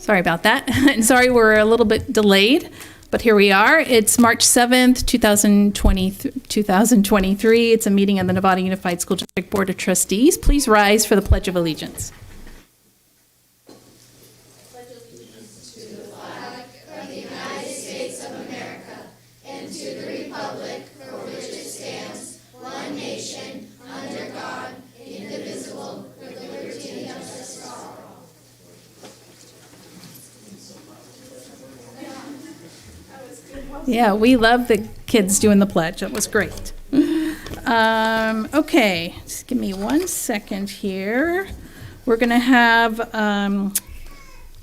Sorry about that. And sorry we're a little bit delayed, but here we are. It's March 7th, 2023. It's a meeting of the Nevada Unified School District Board of Trustees. Please rise for the Pledge of Allegiance. Yeah, we love the kids doing the pledge. That was great. Okay, just give me 1 second here. We're going to have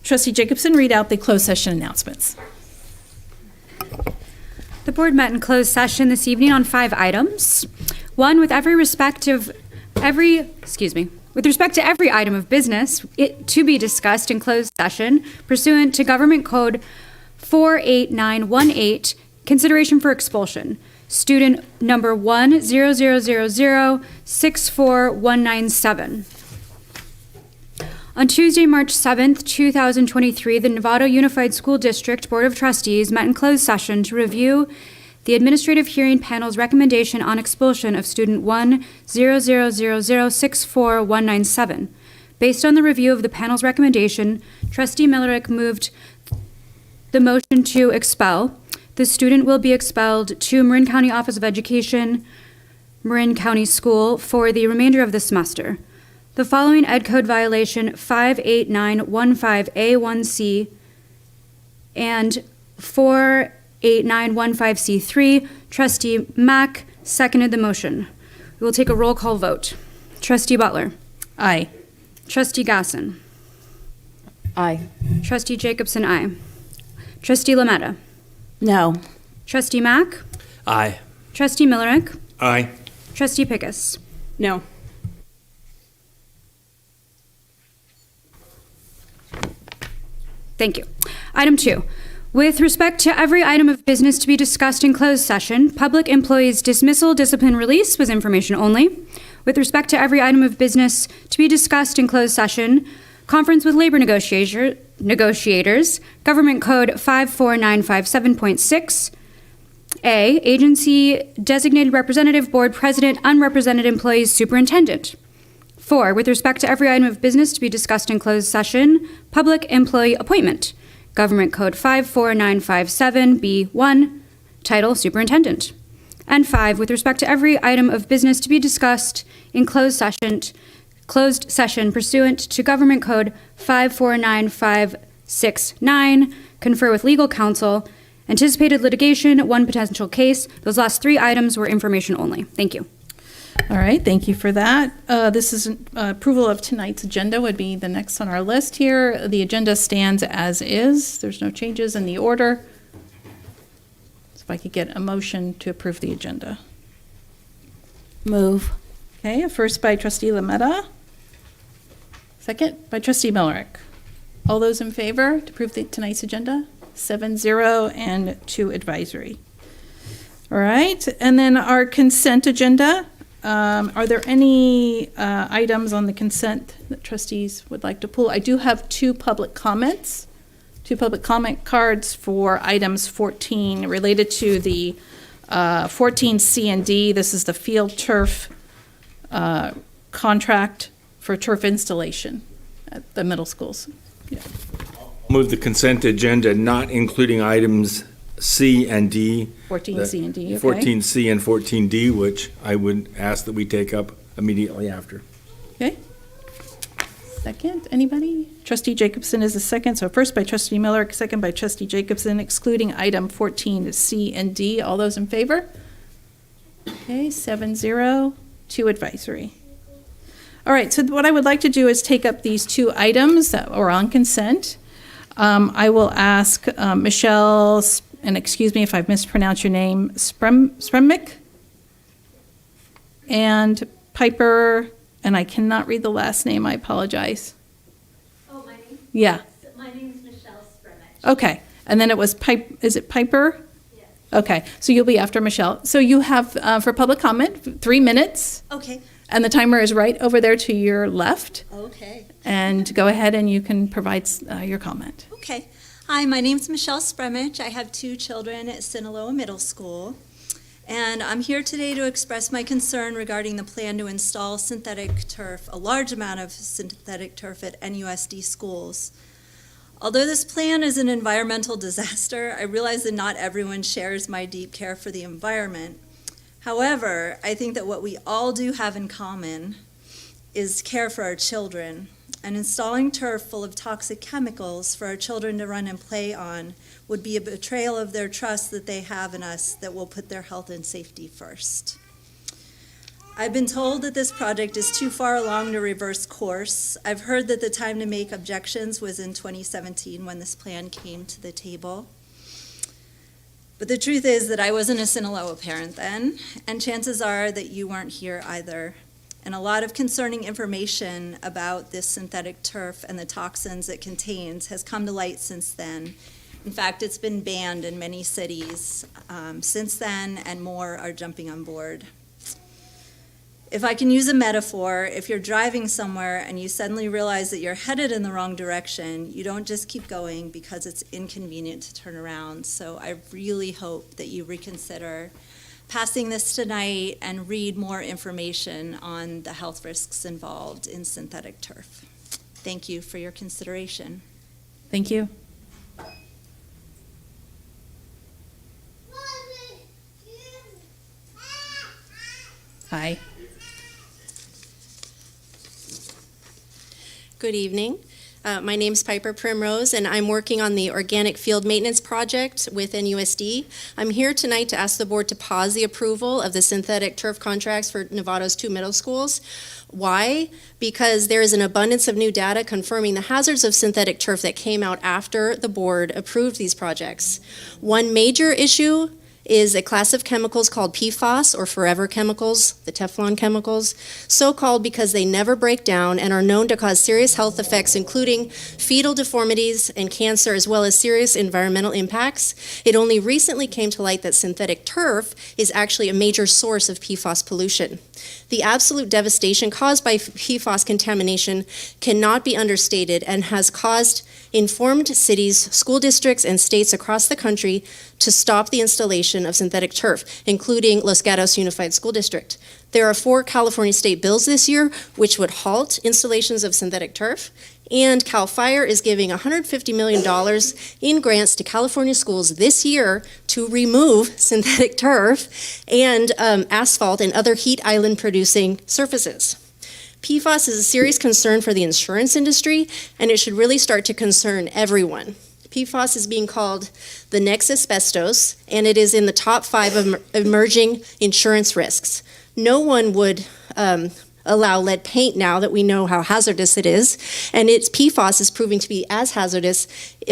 Trustee Jacobson read out the closed session announcements. The board met in closed session this evening on 5 items. One, with respect to every item of business to be discussed in closed session pursuant to Government Code 48918, consideration for expulsion. Student number 10000064197. On Tuesday, March 7th, 2023, the Nevada Unified School District Board of Trustees met in closed session to review the Administrative Hearing Panel's recommendation on expulsion of student 10000064197. Based on the review of the panel's recommendation, Trustee Millerick moved the motion to expel. The student will be expelled to Marin County Office of Education, Marin County School, for the remainder of the semester. The following Ed Code violation 58915A1C and 48915C3, Trustee Mack seconded the motion. We will take a roll call vote. Trustee Butler. Aye. Trustee Gasson. Aye. Trustee Jacobson, aye. Trustee Lametta. No. Trustee Mack. Aye. Trustee Millerick. Aye. Trustee Pickus. No. Thank you. Item 2. With respect to every item of business to be discussed in closed session, public employees' dismissal, discipline, release was information only. With respect to every item of business to be discussed in closed session, conference with labor negotiators, Government Code 54957.6, A, agency designated representative, board president, unrepresented employees, superintendent. 4, with respect to every item of business to be discussed in closed session, public employee appointment, Government Code 54957B1, title superintendent. And 5, with respect to every item of business to be discussed in closed session pursuant to Government Code 549569, confer with legal counsel, anticipated litigation, 1 potential case. Those last 3 items were information only. Thank you. All right, thank you for that. This is approval of tonight's agenda would be the next on our list here. The agenda stands as is. There's no changes in the order. So if I could get a motion to approve the agenda. Move. Okay, a first by Trustee Lametta. Second by Trustee Millerick. All those in favor to approve tonight's agenda? 7-0 and 2 advisory. All right, and then our consent agenda. Are there any items on the consent that trustees would like to pull? I do have 2 public comments, 2 public comment cards for items 14 related to the 14C and D. This is the field turf contract for turf installation at the middle schools. Yeah. Move the consent agenda, not including items C and D. 14C and D, okay. 14C and 14D, which I would ask that we take up immediately after. Okay. Second, anybody? Trustee Jacobson is the second. So first by Trustee Miller, second by Trustee Jacobson, excluding item 14C and D. All those in favor? Okay, 7-0, 2 advisory. All right, so what I would like to do is take up these 2 items that are on consent. I will ask Michelle, and excuse me if I've mispronounced your name, Spremmick, and Piper, and I cannot read the last name, I apologize. Oh, my name? Yeah. My name is Michelle Spremmick. Okay, and then it was is it Piper? Yes. Okay, so you'll be after Michelle. So you have, for public comment, 3 minutes. Okay. And the timer is right over there to your left. Okay. And go ahead and you can provide your comment. Okay. Hi, my name's Michelle Spremich. I have 2 children at Sinaloa Middle School. And I'm here today to express my concern regarding the plan to install synthetic turf, a large amount of synthetic turf at NUSD schools. Although this plan is an environmental disaster, I realize that not everyone shares my deep care for the environment. However, I think that what we all do have in common is care for our children. And installing turf full of toxic chemicals for our children to run and play on would be a betrayal of their trust that they have in us that will put their health and safety first. I've been told that this project is too far along to reverse course. I've heard that the time to make objections was in 2017 when this plan came to the table. But the truth is that I wasn't a Sinaloa parent then, and chances are that you weren't here either. And a lot of concerning information about this synthetic turf and the toxins it contains has come to light since then. In fact, it's been banned in many cities since then, and more are jumping on board. If I can use a metaphor, if you're driving somewhere and you suddenly realize that you're headed in the wrong direction, you don't just keep going because it's inconvenient to turn around. So I really hope that you reconsider passing this tonight and read more information on the health risks involved in synthetic turf. Thank you for your consideration. Thank you. Hi. Good evening. My name's Piper Primrose, and I'm working on the Organic Field Maintenance Project with NUSD. I'm here tonight to ask the board to pause the approval of the synthetic turf contracts for Nevada's 2 middle schools. Why? Because there is an abundance of new data confirming the hazards of synthetic turf that came out after the board approved these projects. One major issue is a class of chemicals called PFAS, or forever chemicals, the Teflon chemicals, so called because they never break down and are known to cause serious health effects, including fetal deformities and cancer, as well as serious environmental impacts. It only recently came to light that synthetic turf is actually a major source of PFAS pollution. The absolute devastation caused by PFAS contamination cannot be understated and has caused informed cities, school districts, and states across the country to stop the installation of synthetic turf, including Los Gatos Unified School District. There are 4 California state bills this year which would halt installations of synthetic turf, and CAL FIRE is giving $150 million in grants to California schools this year to remove synthetic turf and asphalt and other heat island producing surfaces. PFAS is a serious concern for the insurance industry, and it should really start to concern everyone. PFAS is being called the next asbestos, and it is in the top 5 of emerging insurance risks. No one would allow lead paint now that we know how hazardous it is, and its PFAS is proving to be as hazardous,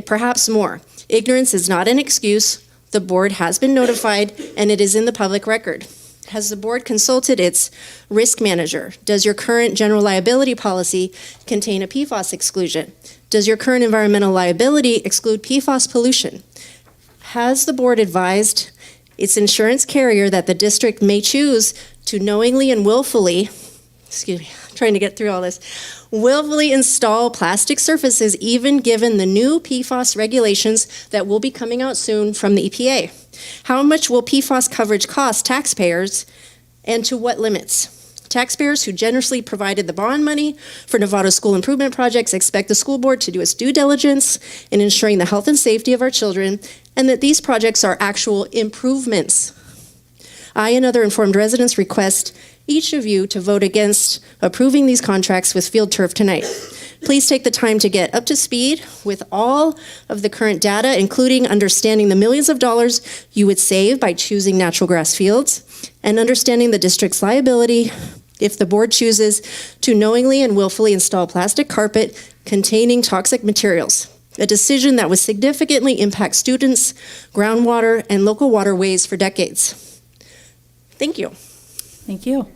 perhaps more. Ignorance is not an excuse. The board has been notified, and it is in the public record. Has the board consulted its risk manager? Does your current general liability policy contain a PFAS exclusion? Does your current environmental liability exclude PFAS pollution? Has the board advised its insurance carrier that the district may choose to knowingly and willfully, I'm trying to get through all this, willfully install plastic surfaces even given the new PFAS regulations that will be coming out soon from the EPA? How much will PFAS coverage cost taxpayers, and to what limits? Taxpayers who generously provided the bond money for Nevada school improvement projects expect the school board to do its due diligence in ensuring the health and safety of our children, and that these projects are actual improvements. I and other informed residents request each of you to vote against approving these contracts with Field Turf tonight. Please take the time to get up to speed with all of the current data, including understanding the millions of dollars you would save by choosing natural grass fields, and understanding the district's liability if the board chooses to knowingly and willfully install plastic carpet containing toxic materials, a decision that would significantly impact students, groundwater, and local waterways for decades. Thank you. Thank you.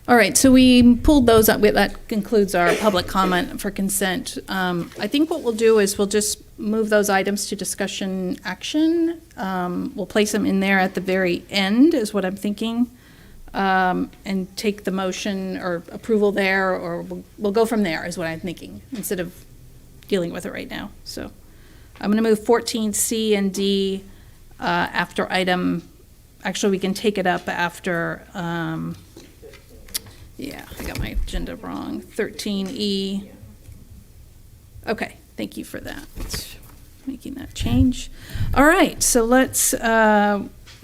All right, so we pulled those up. That concludes our public comment for consent. I think what we'll do is we'll just move those items to discussion action. We'll place them in there at the very end is what I'm thinking. and take the motion or approval there, or we'll go from there, is what I'm thinking, instead of dealing with it right now. So I'm going to move 14C and D after item, actually, we can take it up after, yeah, I got my agenda wrong, 13E. Okay, thank you for that, making that change. All right, so let's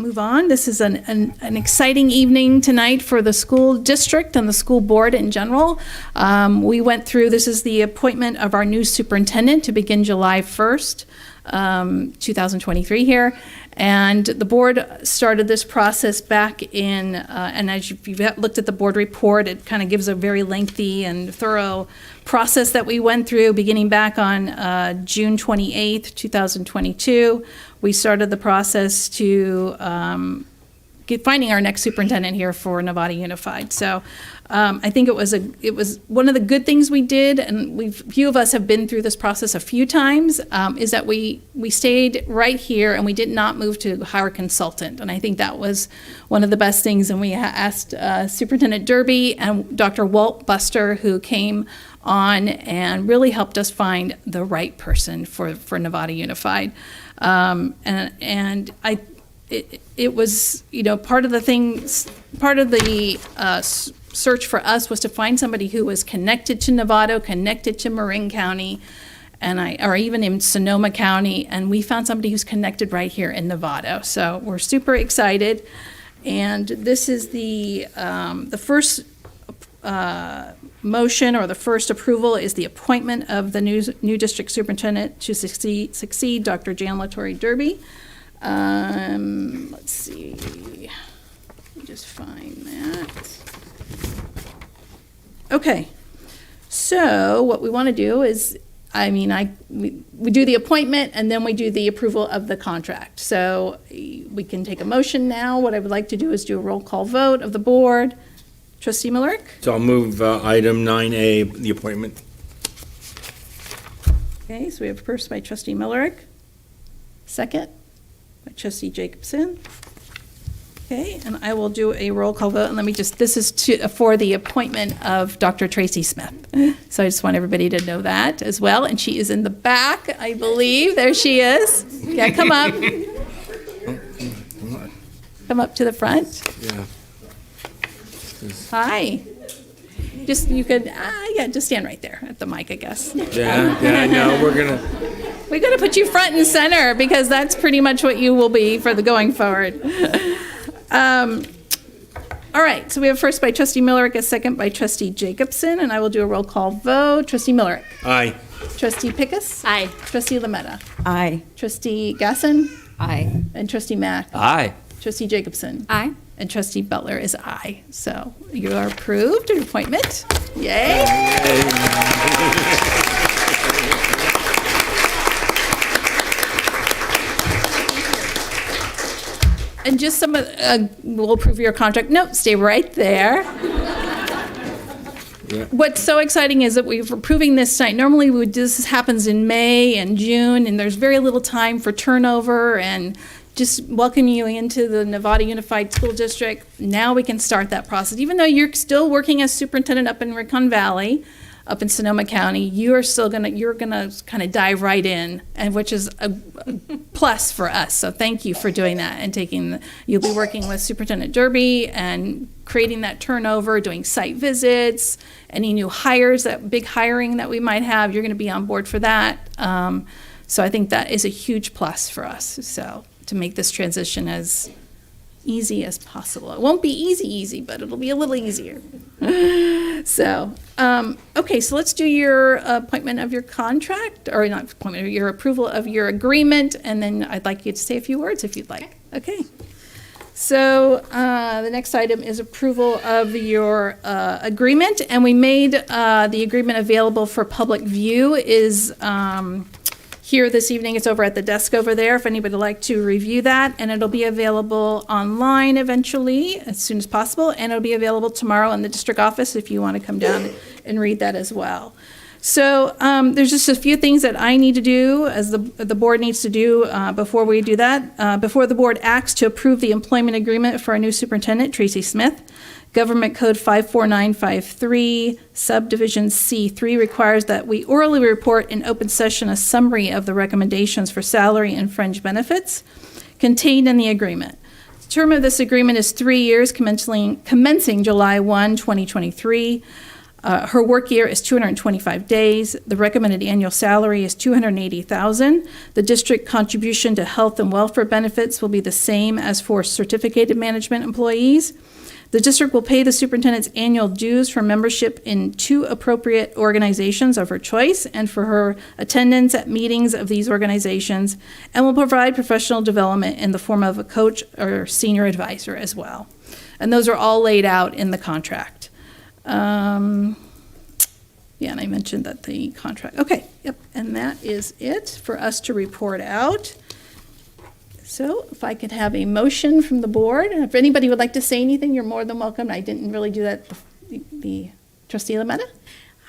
move on. This is an exciting evening tonight for the school district and the school board in general. We went through, this is the appointment of our new superintendent to begin July 1st, 2023 here. And the board started this process back in, and as you've looked at the board report, it kind of gives a very lengthy and thorough process that we went through beginning back on June 28th, 2022. We started the process to finding our next superintendent here for Nevada Unified. So I think it was one of the good things we did, and few of us have been through this process a few times, is that we stayed right here and we did not move to hire a consultant. And I think that was one of the best things. And we asked Superintendent Derby and Dr. Walt Buster, who came on and really helped us find the right person for Nevada Unified. It was, part of the search for us was to find somebody who was connected to Novato, connected to Marin County, or even in Sonoma County, and we found somebody who's connected right here in Novato. So we're super excited, and this is the first motion, or the first approval, is the appointment of the new district superintendent to succeed Dr. Jan Latorre Derby. Let's see, let me just find that. Okay, so what we want to do is, we do the appointment and then we do the approval of the contract. So we can take a motion now. What I would like to do is do a roll call vote of the board. Trustee Millerick? So I'll move item 9A, the appointment. Okay, so we have first by Trustee Millerick, second by Trustee Jacobson. Okay, and I will do a roll call vote, and this is for the appointment of Dr. Tracy Smith. So I just want everybody to know that as well, and she is in the back, I believe. There she is. Yeah, come up. Come up to the front. Yeah. Hi. Just stand right there at the mic, I guess. Yeah, no, we're gonna put you front and center, because that's pretty much what you will be for the going forward. All right, so we have first by Trustee Millerick, a second by Trustee Jacobson, and I will do a roll call vote. Trustee Millerick. Aye. Trustee Pickus. Aye. Trustee Lametta. Aye. Trustee Gasson. Aye. And Trustee Mack. Aye. Trustee Jacobson. Aye. And Trustee Butler is aye. So you are approved, your appointment. Yay. And just we'll approve your contract. No, stay right there. Yeah. What's so exciting is that we're approving this tonight. Normally, this happens in May and June, and there's very little time for turnover and just welcoming you into the Nevada Unified School District. Now we can start that process. Even though you're still working as superintendent up in Rincon Valley, up in Sonoma County, you're gonna kind of dive right in, and which is a plus for us. So thank you for doing that and you'll be working with Superintendent Derby and creating that turnover, doing site visits, any new hires, that big hiring that we might have, you're gonna be on board for that. So I think that is a huge plus for us. So to make this transition as easy as possible. It won't be easy, but it'll be a little easier. So, okay, so let's do your appointment of your contract, or not appointment, your approval of your agreement, and then I'd like you to say a few words if you'd like. Okay. So the next item is approval of your agreement, and we made the agreement available for public view. Is here this evening. It's over at the desk over there if anybody would like to review that, and it'll be available online eventually as soon as possible, and it'll be available tomorrow in the district office if you want to come down and read that as well. So there's just a few things that I need to do, as the board needs to do before we do that. Before the board acts to approve the employment agreement for our new superintendent, Tracy Smith, Government Code 54953, subdivision C3 requires that we orally report in open session a summary of the recommendations for salary and fringe benefits contained in the agreement. The term of this agreement is 3 years, commencing July 1, 2023. Her work year is 225 days. The recommended annual salary is $280,000. The district contribution to health and welfare benefits will be the same as for certificated management employees. The district will pay the superintendent's annual dues for membership in 2 appropriate organizations of her choice and for her attendance at meetings of these organizations, and will provide professional development in the form of a coach or senior advisor as well. And those are all laid out in the contract. Yeah, and I mentioned that the contract, okay, yep, and that is it for us to report out. So if I could have a motion from the board, and if anybody would like to say anything, you're more than welcome. I didn't really do that, the trustee Lametta?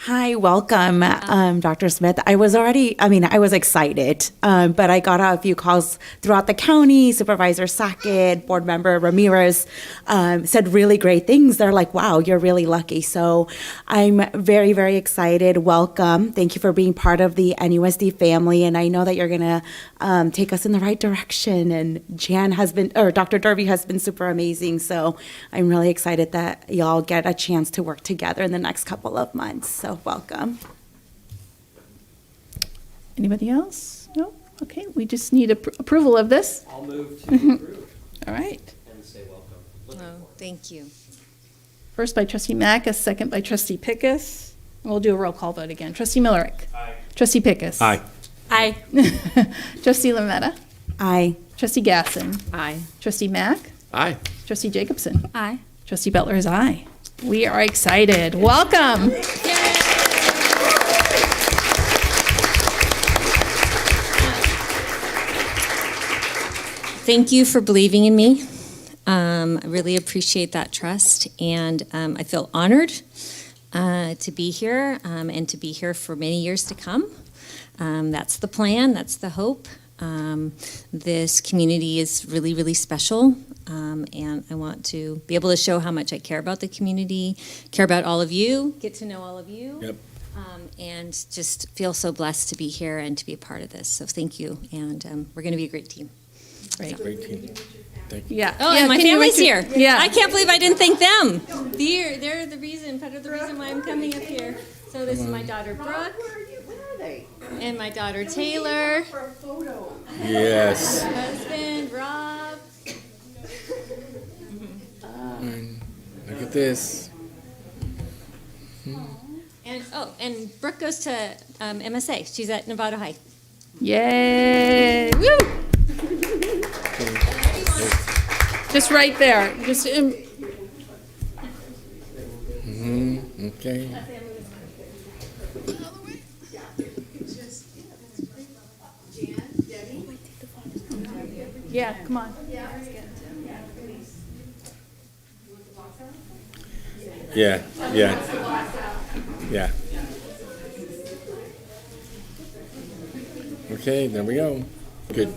Hi, welcome, Dr. Smith. I was excited, but I got a few calls throughout the county. Supervisor Sackett, board member Ramirez said really great things. They're like, wow, you're really lucky. So I'm very, very excited. Welcome. Thank you for being part of the NUSD family. And I know that you're going to take us in the right direction. And Dr. Derby has been super amazing. So I'm really excited that y'all get a chance to work together in the next couple of months. So welcome. Anybody else? No? Okay, we just need approval of this. I'll move to approve All right. and say welcome. Oh, thank you. First by trustee Mack, a second by trustee Pickus. And we'll do a roll call vote again. Trustee Millerick. Aye. Trustee Pickus. Aye. Aye. Trustee Lametta. Aye. Trustee Gasson. Aye. Trustee Mack. Aye. Trustee Jacobson. Aye. Trustee Butler is aye. We are excited. Welcome. Thank you for believing in me. I really appreciate that trust, and I feel honored to be here and to be here for many years to come. That's the plan, that's the hope. This community is really, really special, and I want to be able to show how much I care about the community, care about all of you, get to know all of you. Yep. And just feel so blessed to be here and to be a part of this. So thank you, and we're going to be a great team. Great. Great team. Thank you. Yeah. Oh, Yeah, and my can you family's intro- here. Yeah. I can't believe I didn't thank them. They're the reason, part of the reason why I'm coming up here. So this is my daughter Brooke. And my daughter Taylor. Yes. Husband Rob. Look at this. And Brooke goes to MSA. She's at Nevada High. Yay. Woo. Just right there. Just Okay. yeah, come on. Yeah. Yeah. Yeah. Okay, there we go. Good.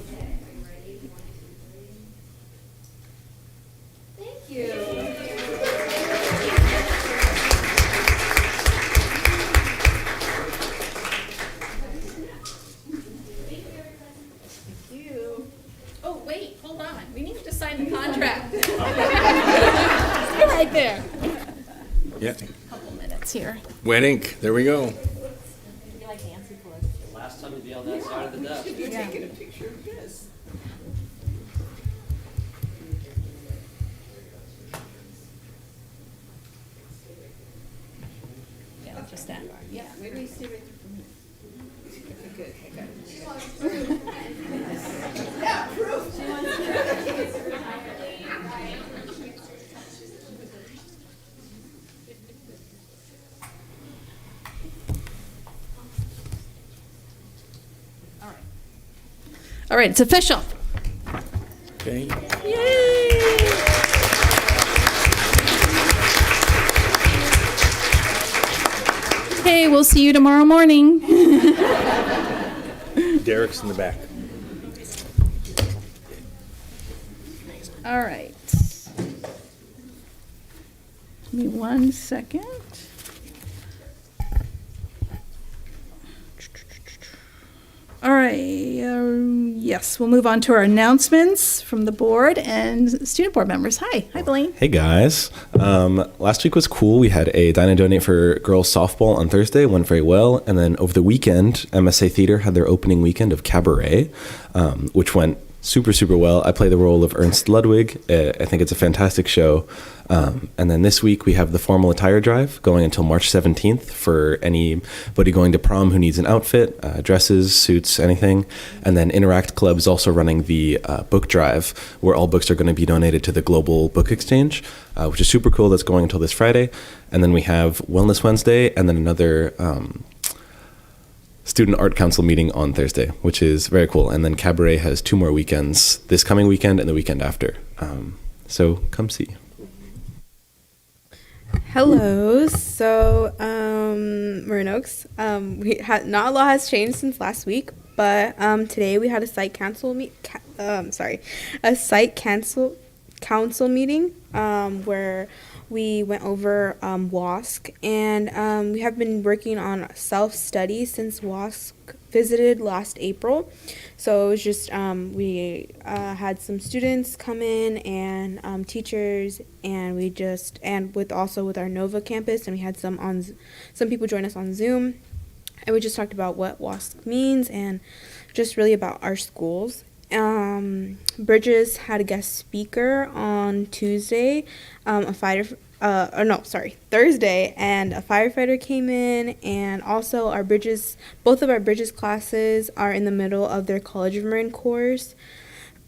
Oh, wait, hold on. We need to sign the contract. Stay right there. Yeah. Couple minutes here. Wet ink. There we go. Last time to be on that side of the desk. Yeah, just that. Yeah. All right, it's official. Okay. Okay, we'll see you tomorrow morning. Derek's in the back. All right. Give me 1 second. All right, yes, we'll move on to our announcements from the board and student board members. Hi, Blaine. Hey guys. Last week was cool. We had a Dine and Donate for girls softball on Thursday, went very well. And then over the weekend, MSA Theater had their opening weekend of Cabaret, which went super, super well. I play the role of Ernst Ludwig. I think it's a fantastic show. And then this week we have the formal attire drive going until March 17th for anybody going to prom who needs an outfit, dresses, suits, anything. And then Interact Club is also running the book drive where all books are going to be donated to the Global Book Exchange, which is super cool. That's going until this Friday. And then we have Wellness Wednesday and then another Student Art Council meeting on Thursday, which is very cool. And then Cabaret has 2 more weekends, this coming weekend and the weekend after. So come see. Hello. So, Marin Oaks. Not a lot has changed since last week, but today we had a site council council meeting where we went over WASC, and we have been working on self-study since WASC visited last April. So it was just we had some students come in and teachers, and we just with our Nova campus, and we had some people join us on Zoom, and we just talked about what WASC means and just really about our schools. Bridges had a guest speaker on Thursday, and a firefighter came in, and also both of our Bridges classes are in the middle of their College of Marin course.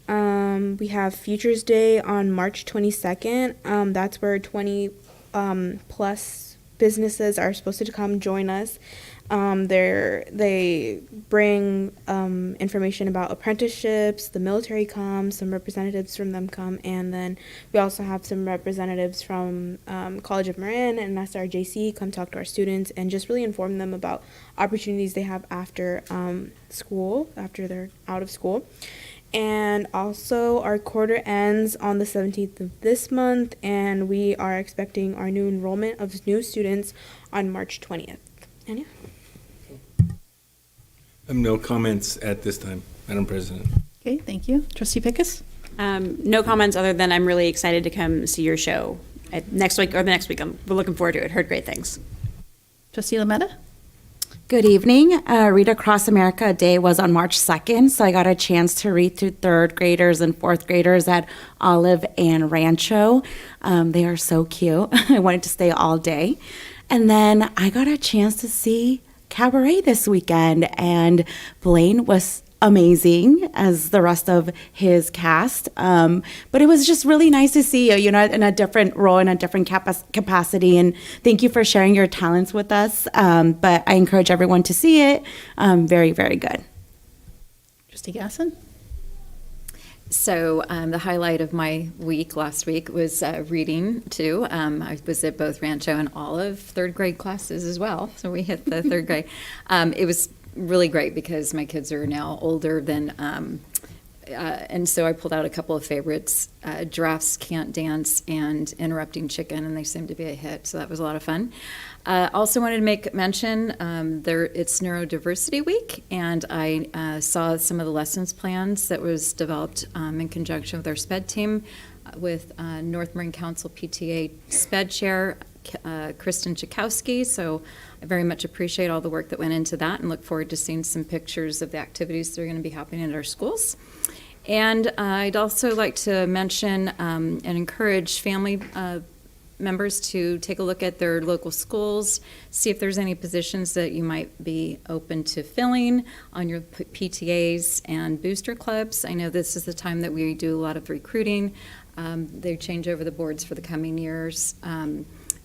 We have Futures Day on March 22nd. That's where 20 plus businesses are supposed to come join us. They bring information about apprenticeships, the military comes, some representatives from them come, and then we also have some representatives from College of Marin and SRJC come talk to our students and just really inform them about opportunities they have after school, after they're out of school. And also our quarter ends on the 17th of this month, and we are expecting our new enrollment of new students on March 20th. And yeah. No comments at this time, Madam President. Okay, thank you. Trustee Pickus? No comments other than I'm really excited to come see your show next week or the next week. We're looking forward to it. Heard great things. Trustee Lametta? Good evening. Read Across America Day was on March 2nd, so I got a chance to read to 3rd graders and 4th graders at Olive and Rancho. They are so cute. I wanted to stay all day. And then I got a chance to see Cabaret this weekend, and Blaine was amazing as the rest of his cast. But it was just really nice to see you, in a different role, in a different capacity. And thank you for sharing your talents with us. But I encourage everyone to see it. Very, very good. Trustee Gasson? So the highlight of my week last week was reading too. I was at both Rancho and Olive 3rd grade classes as well. So we hit the 3rd grade. It was really great because my kids are now older than, and so I pulled out a couple of favorites, Giraffes Can't Dance and Interrupting Chicken, and they seemed to be a hit. So that was a lot of fun. Also wanted to make mention, it's Neurodiversity Week, and I saw some of the lessons plans that was developed in conjunction with our SPED team with North Marin Council PTA SPED Chair, Kristen Chakowski. So I very much appreciate all the work that went into that and look forward to seeing some pictures of the activities that are going to be happening at our schools. And I'd also like to mention and encourage family members to take a look at their local schools, see if there's any positions that you might be open to filling on your PTAs and booster clubs. I know this is the time that we do a lot of recruiting. They change over the boards for the coming years.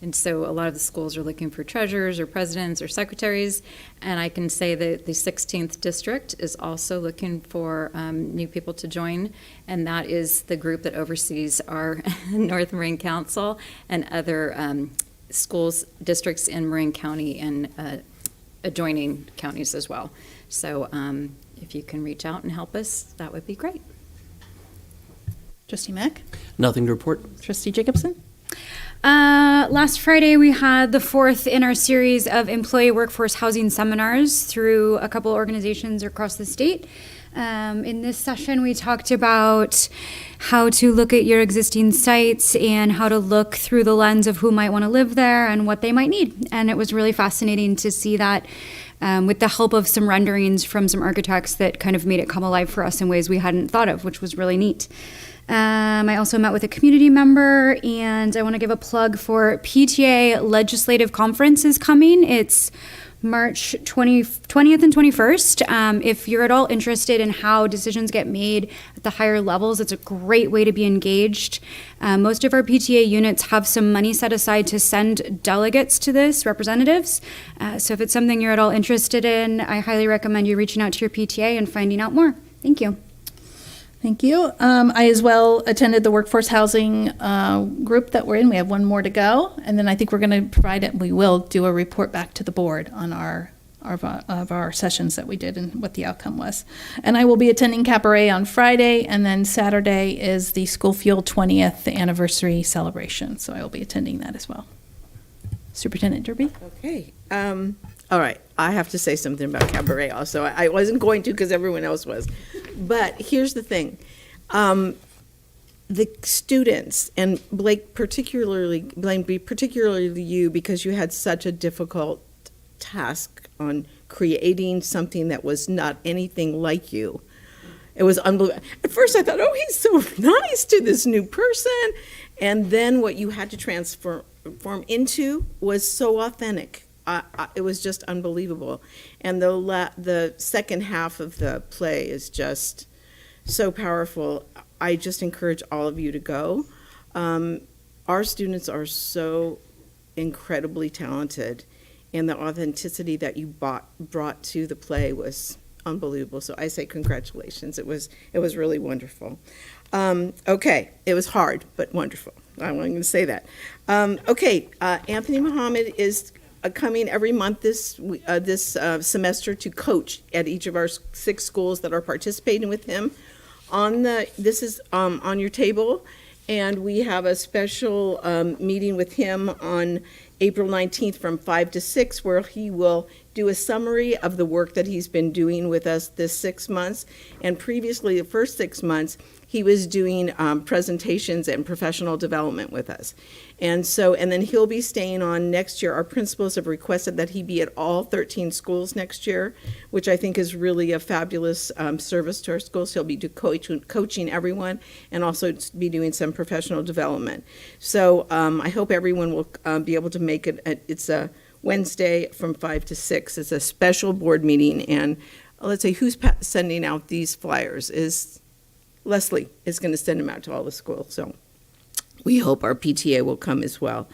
And so a lot of the schools are looking for treasurers or presidents or secretaries. And I can say that the 16th district is also looking for new people to join. And that is the group that oversees our North Marin Council and other schools, districts in Marin County and adjoining counties as well. So if you can reach out and help us, that would be great. Trustee Mack? Nothing to report. Trustee Jacobson? Last Friday, we had the fourth in our series of employee workforce housing seminars through a couple organizations across the state. In this session, we talked about how to look at your existing sites and how to look through the lens of who might want to live there and what they might need. And it was really fascinating to see that with the help of some renderings from some architects that kind of made it come alive for us in ways we hadn't thought of, which was really neat. I also met with a community member, and I want to give a plug for PTA Legislative Conference is coming. It's March 20th and 21st. If you're at all interested in how decisions get made at the higher levels, it's a great way to be engaged. Most of our PTA units have some money set aside to send delegates to this, representatives. So if it's something you're at all interested in, I highly recommend you reaching out to your PTA and finding out more. Thank you. Thank you. I as well attended the workforce housing group that we're in. We have one more to go, and then I think we're going to provide it. We will do a report back to the board on our sessions that we did and what the outcome was. And I will be attending Cabaret on Friday, and then Saturday is the Schoolfield 20th anniversary celebration. So I will be attending that as well. Superintendent Derby. Okay. All right. I have to say something about Cabaret also. I wasn't going to because everyone else was. But here's the thing. The students, and Blake, particularly you, because you had such a difficult task on creating something that was not anything like you. It was unbelievable. At first I thought, oh, he's so nice to this new person. And then what you had to transform into was so authentic. It was just unbelievable. And the second half of the play is just so powerful. I just encourage all of you to go. Our students are so incredibly talented, and the authenticity that you brought to the play was unbelievable. So I say congratulations. It was really wonderful. Okay, it was hard, but wonderful. I'm going to say that. Anthony Muhammad is coming every month this semester to coach at each of our 6 schools that are participating with him. This is on your table, and we have a special meeting with him on April 19th from 5 to 6, where he will do a summary of the work that he's been doing with us this 6 months. And previously, the first 6 months, he was doing presentations and professional development with us. And then he'll be staying on next year. Our principals have requested that he be at all 13 schools next year, which I think is really a fabulous service to our schools. He'll be coaching everyone and also be doing some professional development. So I hope everyone will be able to make it. It's a Wednesday from 5 to 6. It's a special board meeting. And let's say who's sending out these flyers is Leslie is going to send them out to all the schools. So we hope our PTA will come as well.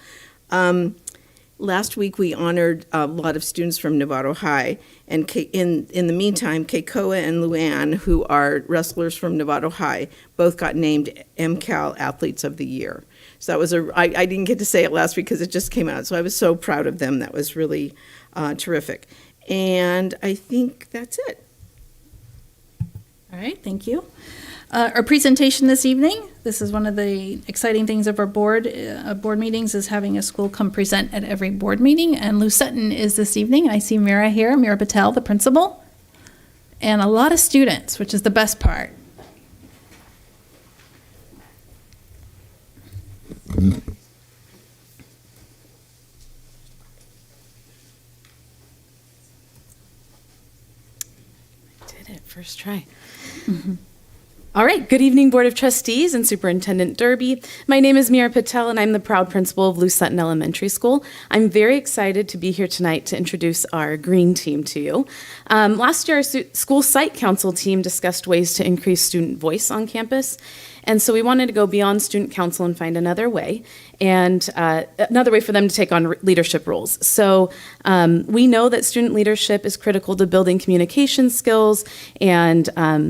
Last week we honored a lot of students from Novato High, and in the meantime, Keikoa and Luann, who are wrestlers from Novato High, both got named MCAL Athletes of the Year. So that was I didn't get to say it last week because it just came out, so I was so proud of them. That was really terrific. And I think that's it. All right, thank you. Our presentation this evening, this is one of the exciting things of our board meetings, is having a school come present at every board meeting, and Lou Sutton is this evening. I see Mira here, Mira Patel, the principal, and a lot of students, which is the best part. Did it, first try. All right, good evening, Board of Trustees and Superintendent Derby. My name is Mira Patel, and I'm the proud principal of Lou Sutton Elementary School. I'm very excited to be here tonight to introduce our green team to you. Last year, our school site council team discussed ways to increase student voice on campus. And so we wanted to go beyond student council and find another way, and another way for them to take on leadership roles. So we know that student leadership is critical to building communication skills and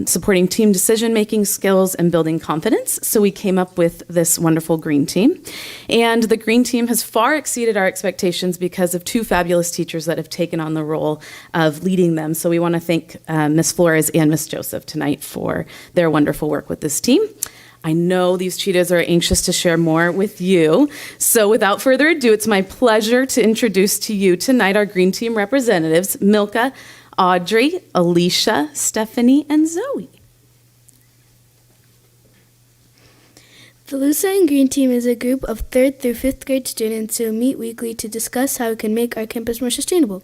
supporting team decision-making skills and building confidence. So we came up with this wonderful green team. And the green team has far exceeded our expectations because of two fabulous teachers that have taken on the role of leading them. So we want to thank Ms. Flores and Ms. Joseph tonight for their wonderful work with this team. I know these cheetahs are anxious to share more with you. So without further ado, it's my pleasure to introduce to you tonight our green team representatives, Milka, Audrey, Alicia, Stephanie, and Zoe. The LUSA and Green Team is a group of 3rd through 5th grade students who meet weekly to discuss how we can make our campus more sustainable.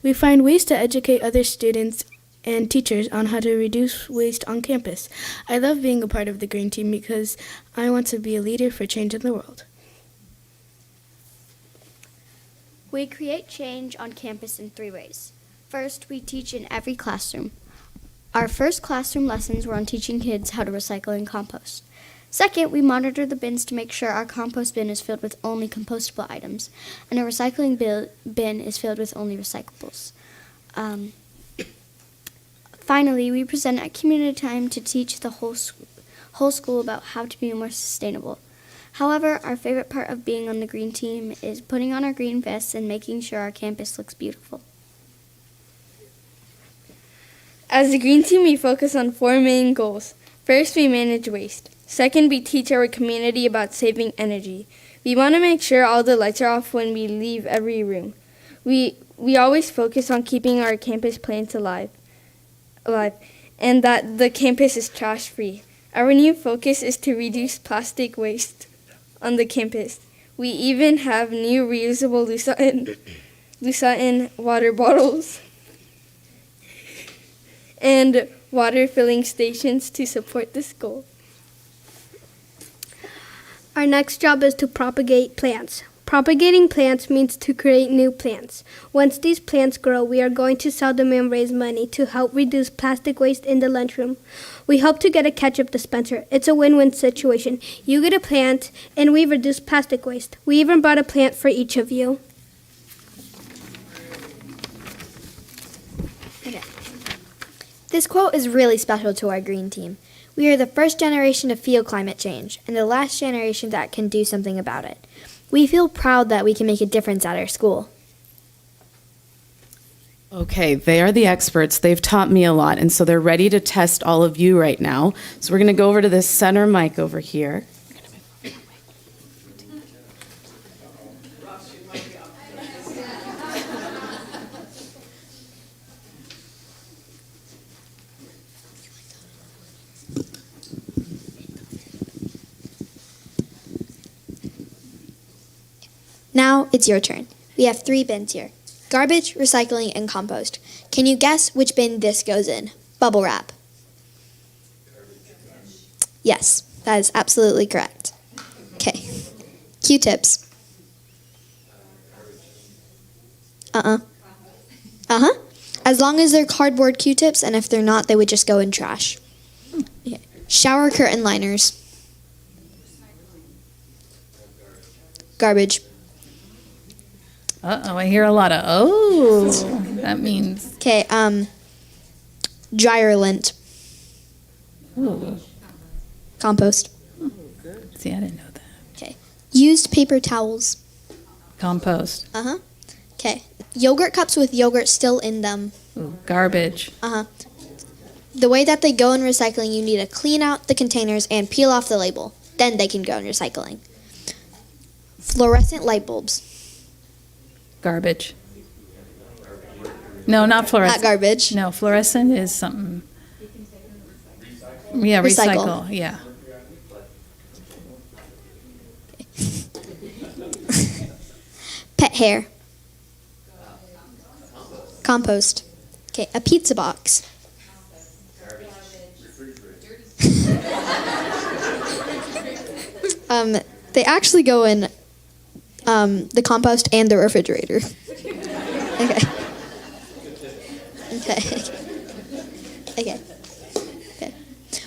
We find ways to educate other students and teachers on how to reduce waste on campus. I love being a part of the Green Team because I want to be a leader for change in the world. We create change on campus in 3 ways. First, we teach in every classroom. Our first classroom lessons were on teaching kids how to recycle and compost. Second, we monitor the bins to make sure our compost bin is filled with only compostable items, and a recycling bin is filled with only recyclables. Finally, we present at community time to teach the whole school about how to be more sustainable. However, our favorite part of being on the Green Team is putting on our green vests and making sure our campus looks beautiful. As the Green Team, we focus on 4 main goals. First, we manage waste. Second, we teach our community about saving energy. We want to make sure all the lights are off when we leave every room. We always focus on keeping our campus plants alive, and that the campus is trash-free. Our new focus is to reduce plastic waste on the campus. We even have new reusable Lucite water bottles and water filling stations to support this goal. Our next job is to propagate plants. Propagating plants means to create new plants. Once these plants grow, we are going to sell them and raise money to help reduce plastic waste in the lunchroom. We hope to get a ketchup dispenser. It's a win-win situation. You get a plant, and we reduce plastic waste. We even bought a plant for each of you. Okay. This quote is really special to our Green Team. We are the first generation to feel climate change, and the last generation that can do something about it. We feel proud that we can make a difference at our school. Okay, they are the experts. They've taught me a lot, and so they're ready to test all of you right now. So we're going to go over to this center mic over here. Now it's your turn. We have 3 bins here: garbage, recycling, and compost. Can you guess which bin this goes in? Bubble wrap. Yes, that is absolutely correct. Okay. Q-tips. As long as they're cardboard Q-tips, and if they're not, they would just go in trash. Okay. Shower curtain liners. Garbage. Uh-oh, I hear a lot of, oh, that means. Okay, dryer lint. Ooh. Compost. See, I didn't know that. Okay. Used paper towels. Compost. Okay. Yogurt cups with yogurt still in them. Ooh, garbage. The way that they go in recycling, you need to clean out the containers and peel off the label. Then they can go in recycling. Fluorescent light bulbs. Garbage. No, not fluorescent. Not garbage. No, fluorescent is something. Yeah, recycle. Yeah. Pet hair. Compost. Okay, a pizza box. They actually go in the compost and the refrigerator. Okay. Okay. Okay. Okay.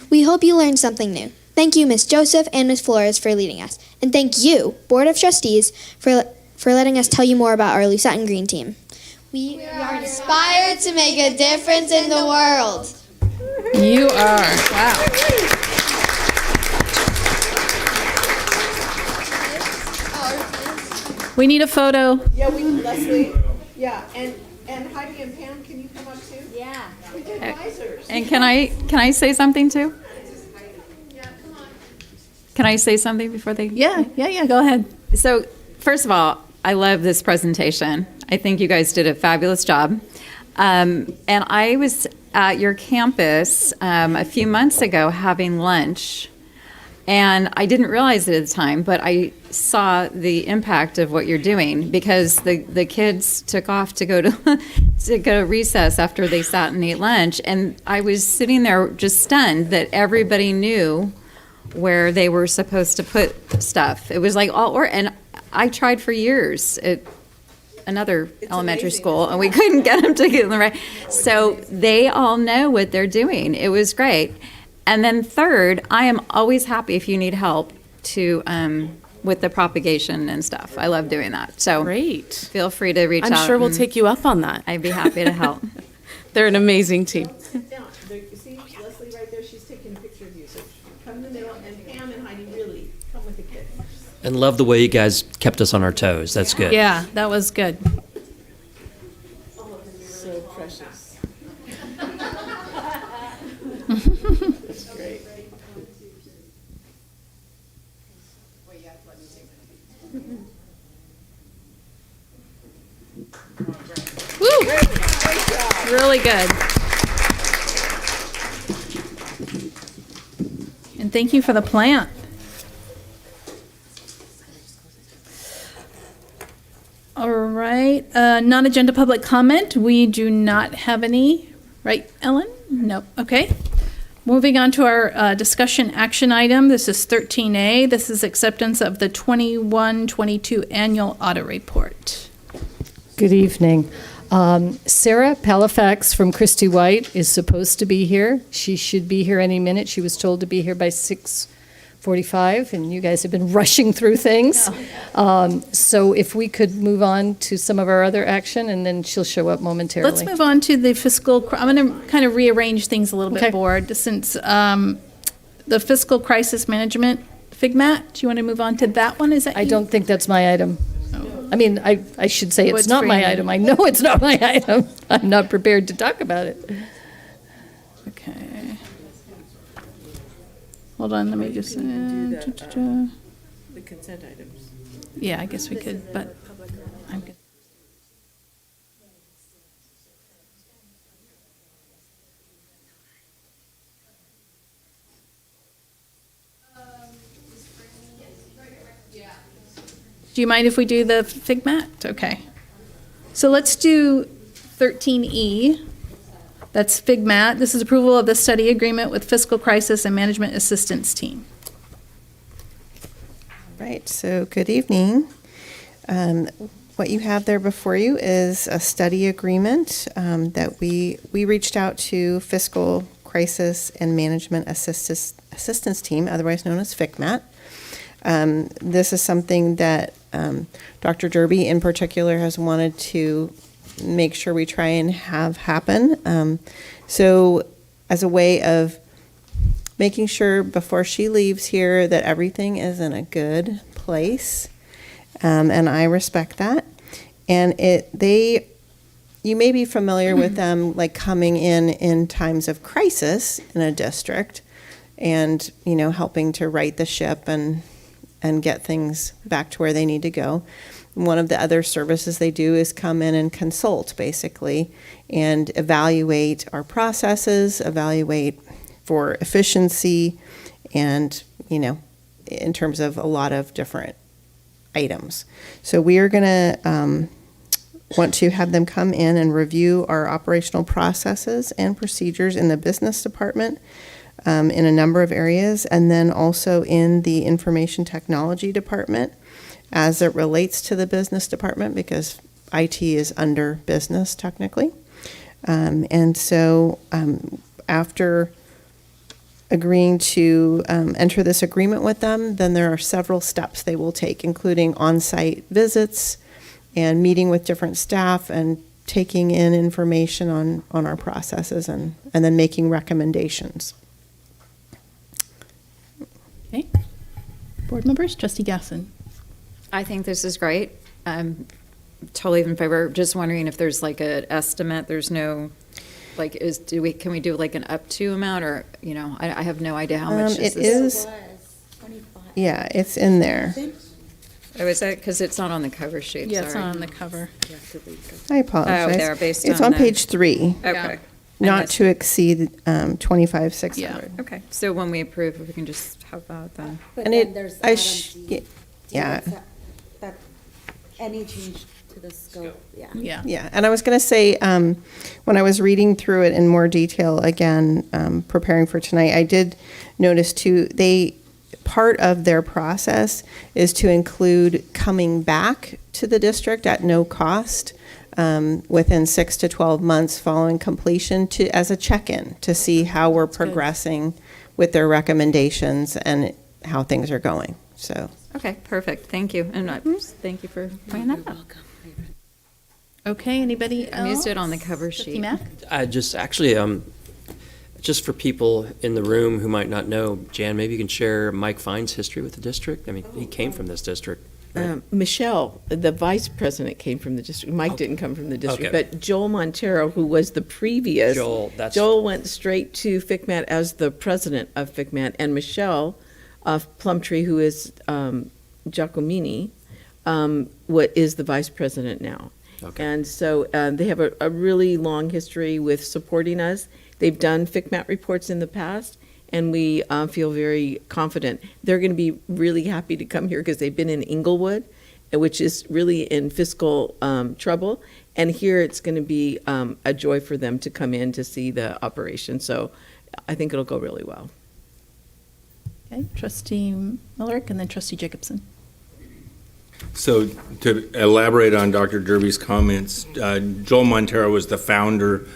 We We hope you learned something new. Thank you, Ms. Joseph and Ms. Flores, for leading us. And thank you, Board of Trustees, for letting us tell you more about our Lucette and Green team. We are inspired to make a difference in the world. You are. Wow. We need a photo. Yeah, Leslie. Yeah, and Heidi and Pam, can you come up too? Yeah. We're advisors. And can I say something too? Can I say something before they? Yeah, go ahead. So, first of all, I love this presentation. I think you guys did a fabulous job. And I was at your campus a few months ago having lunch, and I didn't realize it at the time, but I saw the impact of what you're doing because the kids took off to go to recess after they sat and ate lunch, and I was sitting there just stunned that everybody knew where they were supposed to put stuff. It was like and I tried for years at another elementary school, and we couldn't get them to get them right. So they all know what they're doing. It was great. And then third, I am always happy if you need help to with the propagation and stuff. I love doing that. So great. Feel free to reach out. I'm sure we'll take you up on that. I'd be happy to help. They're an amazing team. Sit down. You see Leslie right there? She's taking a picture of you. So come in the middle, and Pam and Heidi really come with the kids. And love the way you guys kept us on our toes. That's good. Yeah, that was good. So precious. That's great. Woo! Really good. And thank you for the plant. All right, non-agenda public comment. We do not have any, right, Ellen? No, okay. Moving on to our discussion action item. This is 13A. This is acceptance of the 21-22 annual audit report. Good evening. Sarah Palafax from Christy White is supposed to be here. She should be here any minute. She was told to be here by 6:45, and you guys have been rushing through things. So if we could move on to some of our other action, and then she'll show up momentarily. Let's move on to the fiscal, I'm going to kind of rearrange things a little bit, Board, since the fiscal crisis management, FIGMAT, do you want to move on to that one? Is that I don't think that's my item. I mean, I should say it's What's not for my you? item. I know it's not my item. I'm not prepared to talk about it. Okay. Hold on, let me just. The consent items. Yeah, I guess we could, but I'm good. Do you mind if we do the FIGMAT? Okay. So let's do 13E. That's FIGMAT. This is approval of the study agreement with Fiscal Crisis and Management Assistance Team. Right, so good evening. What you have there before you is a study agreement that we reached out to Fiscal Crisis and Management Assistance Team, otherwise known as FICMAT. This is something that Dr. Derby in particular has wanted to make sure we try and have happen. So as a way of making sure before she leaves here that everything is in a good place, and I respect that. And you may be familiar with them, like coming in times of crisis in a district, and helping to right the ship and get things back to where they need to go. One of the other services they do is come in and consult, basically, and evaluate our processes, evaluate for efficiency, and, in terms of a lot of different items. So we are going to want to have them come in and review our operational processes and procedures in the business department in a number of areas, and then also in the information technology department as it relates to the business department, because IT is under business technically. And so after agreeing to enter this agreement with them, then there are several steps they will take, including on-site visits and meeting with different staff and taking in information on our processes and then making recommendations. Okay. Board members, Trustee Gasson. I think this is great. I'm totally in favor. Just wondering if there's like an estimate. There's no, like, can we do like an up to amount, or, you know, I have no idea how much It is. Yeah, it's in there. Oh, is that because it's not on the cover sheet? Yeah, it's Sorry. not on the cover. I apologize. Oh, there, based it's on on page 3. Okay. Not to exceed 25,600. Yeah. Okay. So when we approve, we can just have that then. But And then it- there's I Adam sh- D. yeah. That any change to the scope, yeah. Yeah, and I was going to say, when I was reading through it in more detail again, preparing for tonight, I did notice too, part of their process is to include coming back to the district at no cost within 6 to 12 months following completion as a check-in to see how we're progressing with their recommendations and how things are going. So. Okay, perfect. Thank you. And thank you for pointing that out. Okay, anybody else? I used it on the cover Trustee sheet. Mack? I just actually, just for people in the room who might not know, Jan, maybe you can share Mike Fine's history with the district. I mean, he came from this district. Right? Michelle, the vice president, came from the district. Mike didn't come from the district, Okay. but Joel Montero, who was the previous, Joel went straight to FCMAT as the president of FCMAT, and Michelle Plumtree, who is Giacomini, what is the vice president now. Okay. And so they have a really long history with supporting us. They've done FCMAT reports in the past, and we feel very confident. They're going to be really happy to come here because they've been in Inglewood, which is really in fiscal trouble. And here it's going to be a joy for them to come in to see the operation. So I think it'll go really well. Okay, Trustee Millerick and then Trustee Jacobson. So to elaborate on Dr. Derby's comments, Joel Montero was the founding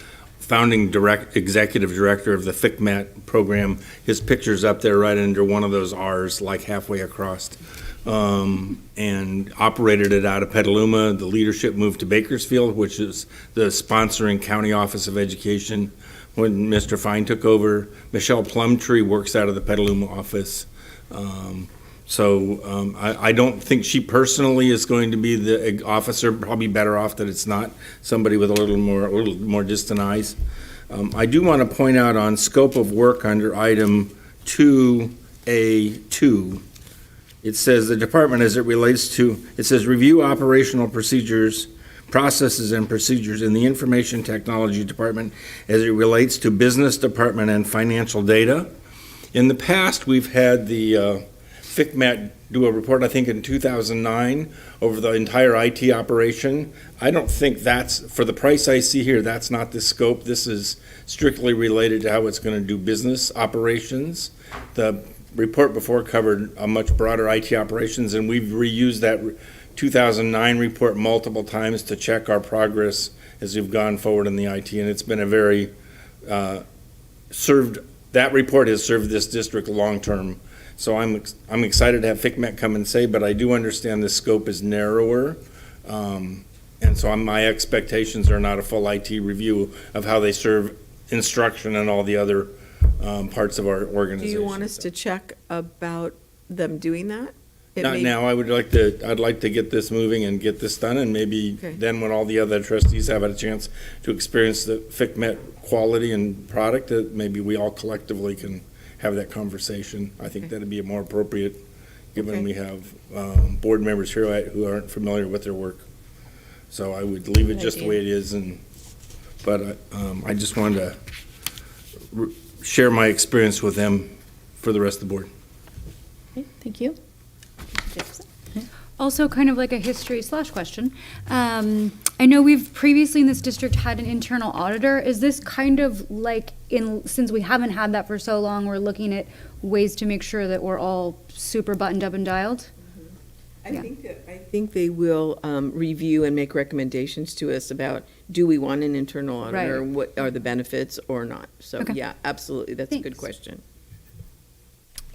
executive director of the FCMAT program. His picture's up there right under one of those R's, like halfway across, and operated it out of Petaluma. The leadership moved to Bakersfield, which is the sponsoring county office of education. When Mr. Fine took over, Michelle Plumtree works out of the Petaluma office. So I don't think she personally is going to be the officer. Probably better off that it's not somebody with a little more distant eyes. I do want to point out on scope of work under item 2A2, it says the department as it relates to, it says review operational procedures, processes and procedures in the information technology department as it relates to business department and financial data. In the past, we've had the FCMAT do a report, I think in 2009, over the entire IT operation. I don't think that's, for the price I see here, that's not the scope. This is strictly related to how it's going to do business operations. The report before covered a much broader IT operations, and we've reused that 2009 report multiple times to check our progress as we've gone forward in the IT, and it's been a very that report has served this district long-term. So I'm excited to have FCMAT come and say, but I do understand the scope is narrower. And so my expectations are not a full IT review of how they serve instruction and all the other parts of our Do organization. you want us to check about them doing that? Not now. I'd like to get this moving and get this done, and maybe then when all the other trustees have had a chance to experience the FCMAT quality and product, that maybe we all collectively can have that conversation. I think that'd be more appropriate, given we have board members here who aren't familiar with their work. So I would leave it just the way it is, but I just wanted to share my experience with them for the rest of the board. Okay, thank you. Also, kind of like a history / question. I know we've previously in this district had an internal auditor. Is this kind of like since we haven't had that for so long, we're looking at ways to make sure that we're all super buttoned up and dialed? I think they will review and make recommendations to us about, do we want an internal auditor? Right. What are the benefits or not? So, Okay. yeah, absolutely. That's a good question.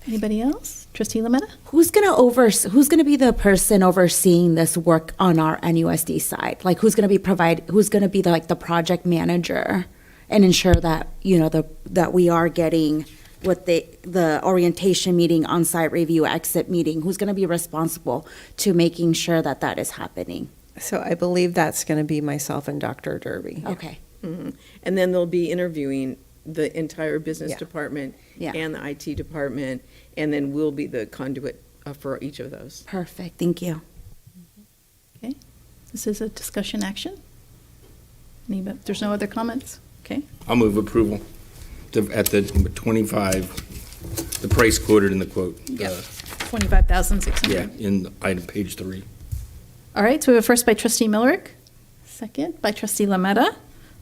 Anybody else? Trustee Lametta? Who's gonna be the person overseeing this work on our NUSD side? Like, who's gonna be the project manager and ensure that, that we are getting what the orientation meeting, on-site review, exit meeting? Who's gonna be responsible to making sure that that is happening? So I believe that's going to be myself and Dr. Derby. Okay. And then they'll be interviewing the entire business Yeah. department Yeah. and the IT department, and then we'll be the conduit for each of those. Perfect, thank you. Okay. This is a discussion action. There's no other comments? Okay. I'll move approval at the 25, the price quoted in the quote. Yep. 25,600. Yeah, in item page 3. All right, so we have a first by trustee Millerick, second by trustee Lametta.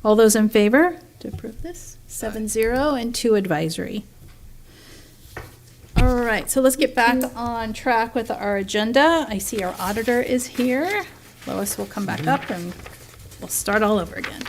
All those in favor to approve this? 7-0 and 2 advisory. All right, so let's get back on track with our agenda. I see our auditor is here. Lois will come back up and we'll start all over again.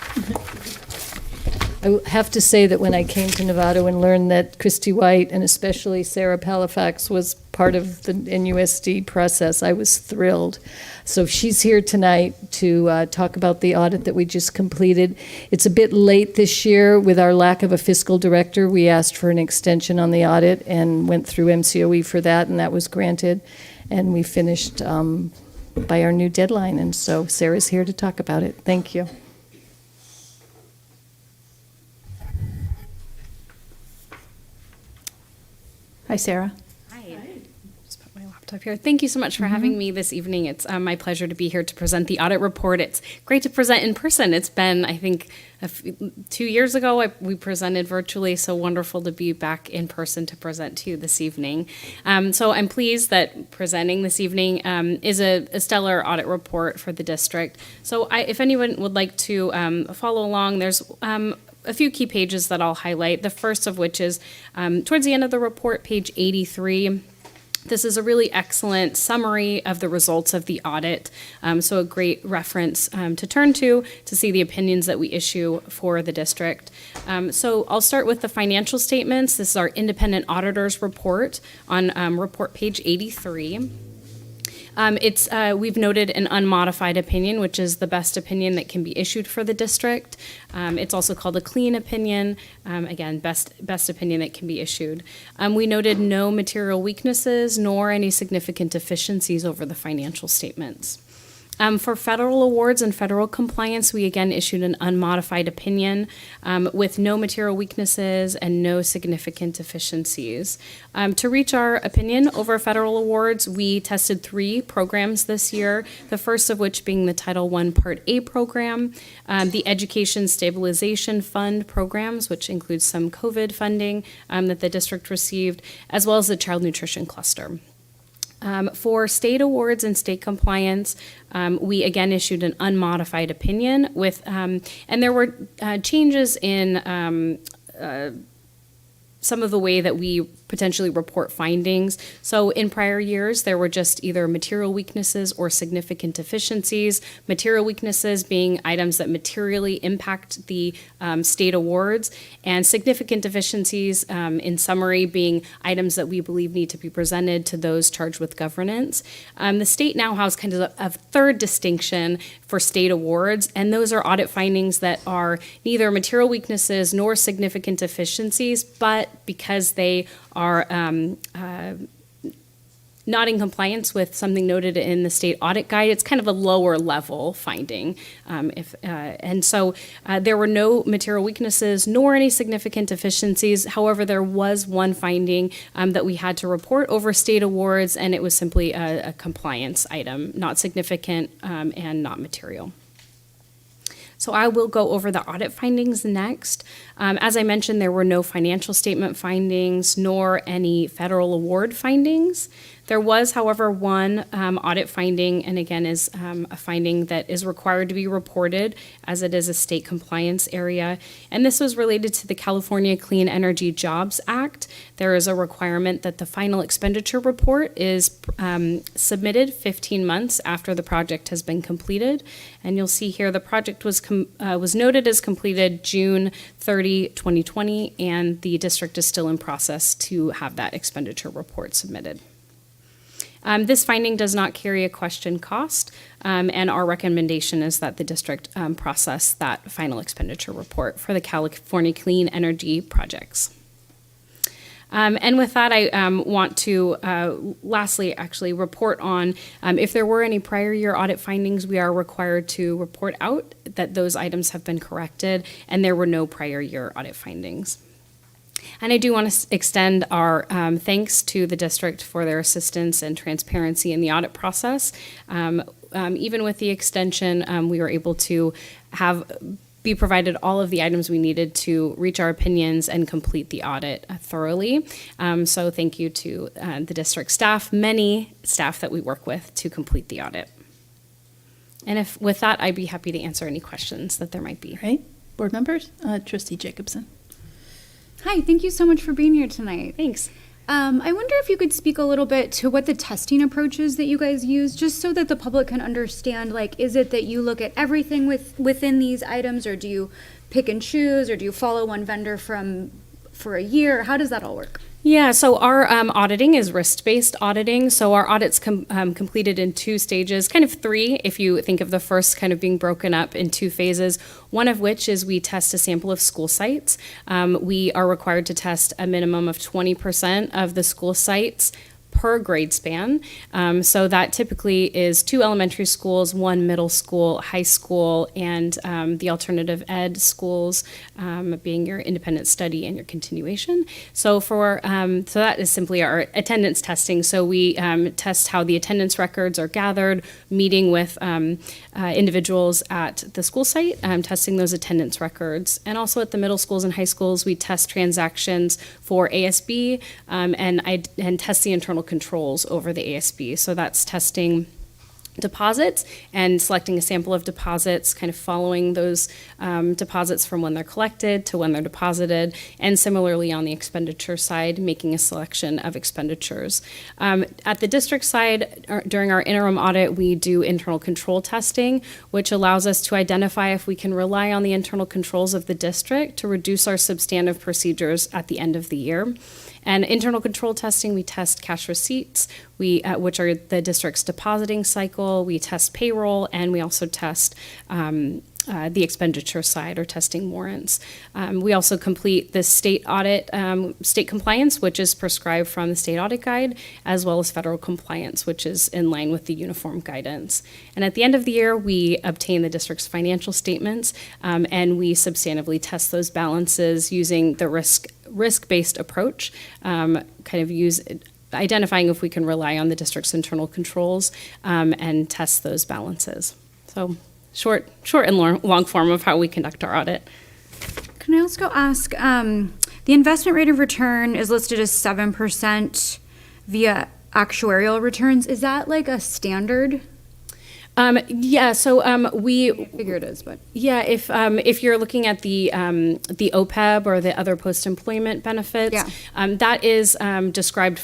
I have to say that when I came to Novato and learned that Christy White and especially Sarah Palafax was part of the NUSD process, I was thrilled. So she's here tonight to talk about the audit that we just completed. It's a bit late this year with our lack of a fiscal director. We asked for an extension on the audit and went through MCOE for that, and that was granted. And we finished by our new deadline, and so Sarah's here to talk about it. Thank you. Hi, Sarah. Hi. Just put my laptop here. Thank you so much for having me this evening. It's my pleasure to be here to present the audit report. It's great to present in person. It's been, I think, 2 years ago we presented virtually, so wonderful to be back in person to present to you this evening. So I'm pleased that presenting this evening is a stellar audit report for the district. So if anyone would like to follow along, there's a few key pages that I'll highlight, the first of which is towards the end of the report, page 83. This is a really excellent summary of the results of the audit, so a great reference to turn to see the opinions that we issue for the district. So I'll start with the financial statements. This is our independent auditor's report on report page 83. We've noted an unmodified opinion, which is the best opinion that can be issued for the district. It's also called a clean opinion. Again, best opinion that can be issued. We noted no material weaknesses nor any significant deficiencies over the financial statements. For federal awards and federal compliance, we again issued an unmodified opinion with no material weaknesses and no significant deficiencies. To reach our opinion over federal awards, we tested 3 programs this year, the first of which being the Title I Part A program, the Education Stabilization Fund programs, which includes some COVID funding that the district received, as well as the Child Nutrition Cluster. For state awards and state compliance, we again issued an unmodified opinion with, and there were changes in some of the way that we potentially report findings. So in prior years, there were just either material weaknesses or significant deficiencies. Material weaknesses being items that materially impact the state awards, and significant deficiencies, in summary, being items that we believe need to be presented to those charged with governance. The state now has kind of a third distinction for state awards, and those are audit findings that are neither material weaknesses nor significant deficiencies, but because they are not in compliance with something noted in the state audit guide, it's kind of a lower level finding. And so there were no material weaknesses nor any significant deficiencies. However, there was one finding that we had to report over state awards, and it was simply a compliance item, not significant and not material. So I will go over the audit findings next. As I mentioned, there were no financial statement findings nor any federal award findings. There was, however, one audit finding, and again is a finding that is required to be reported as it is a state compliance area. And this was related to the California Clean Energy Jobs Act. There is a requirement that the final expenditure report is submitted 15 months after the project has been completed. And you'll see here the project was noted as completed June 30, 2020, and the district is still in process to have that expenditure report submitted. This finding does not carry a question cost, and our recommendation is that the district process that final expenditure report for the California Clean Energy projects. And with that, I want to lastly actually report on if there were any prior year audit findings, we are required to report out that those items have been corrected and there were no prior year audit findings. And I do want to extend our thanks to the district for their assistance and transparency in the audit process. Even with the extension, we were able to be provided all of the items we needed to reach our opinions and complete the audit thoroughly. So thank you to the district staff, many staff that we work with to complete the audit. And with that, I'd be happy to answer any questions that there might be. All right, board members, Trustee Jacobson. Hi, thank you so much for being here tonight. Thanks. I wonder if you could speak a little bit to what the testing approaches that you guys use, just so that the public can understand, like, is it that you look at everything within these items, or do you pick and choose, or do you follow one vendor for a year? How does that all work? Yeah, so our auditing is risk-based auditing. So our audit's completed in two stages, kind of three, if you think of the first kind of being broken up in two phases, one of which is we test a sample of school sites. We are required to test a minimum of 20% of the school sites per grade span. So that typically is 2 elementary schools, 1 middle school, high school, and the alternative ed schools being your independent study and your continuation. So so that is simply our attendance testing. So we test how the attendance records are gathered, meeting with individuals at the school site, testing those attendance records. And also at the middle schools and high schools, we test transactions for ASB and test the internal controls over the ASB. So that's testing deposits and selecting a sample of deposits, kind of following those deposits from when they're collected to when they're deposited, and similarly on the expenditure side, making a selection of expenditures. At the district side, during our interim audit, we do internal control testing, which allows us to identify if we can rely on the internal controls of the district to reduce our substantive procedures at the end of the year. And internal control testing, we test cash receipts, which are the district's depositing cycle. We test payroll, and we also test the expenditure side, or testing warrants. We also complete the state audit, state compliance, which is prescribed from the state audit guide, as well as federal compliance, which is in line with the uniform guidance. And at the end of the year, we obtain the district's financial statements, and we substantively test those balances using the risk-based approach, identifying if we can rely on the district's internal controls and test those balances. So short and long form of how we conduct our audit. Can I also ask, the investment rate of return is listed as 7% via actuarial returns. Is that like a standard? Yeah, so we figure it is, but yeah, if you're looking at the OPEB or the other post-employment benefits, that is described.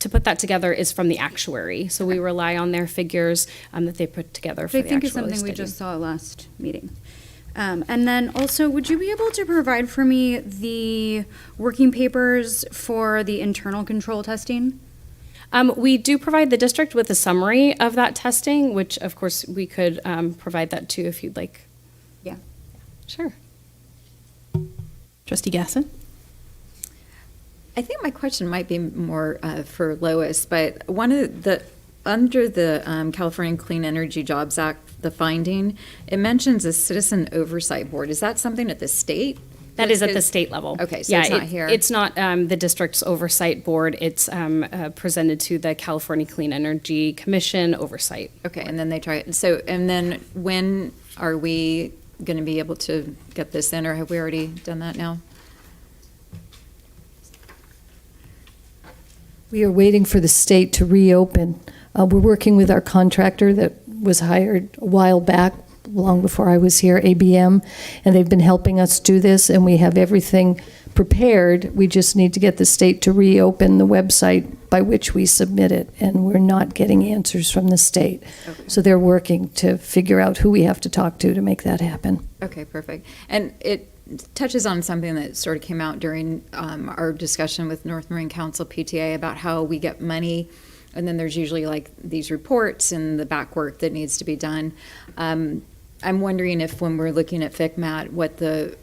To put that together is from the actuary, so we rely on their figures that they put together for the actual study. I think it's something we just saw last meeting. And then also, would you be able to provide for me the working papers for the internal control testing? We do provide the district with a summary of that testing, which of course we could provide that too if you'd like. Yeah. Sure. Trustee Gasson? I think my question might be more for Lois, but under the California Clean Energy Jobs Act, the finding, it mentions a citizen oversight board. Is that something at the state? That is at the state level. Okay, so it's not here. It's not the district's oversight board. It's presented to the California Clean Energy Commission oversight. Okay, and then they try it. So, and then when are we going to be able to get this in, or have we already done that now? We are waiting for the state to reopen. We're working with our contractor that was hired a while back, long before I was here, ABM, and they've been helping us do this, and we have everything prepared. We just need to get the state to reopen the website by which we submit it, and we're not getting answers from the state. Okay. So they're working to figure out who we have to talk to make that happen. Okay, perfect. And it touches on something that sort of came out during our discussion with North Marin Council PTA about how we get money, and then there's usually like these reports and the back work that needs to be done. I'm wondering if when we're looking at FICMAT, what the,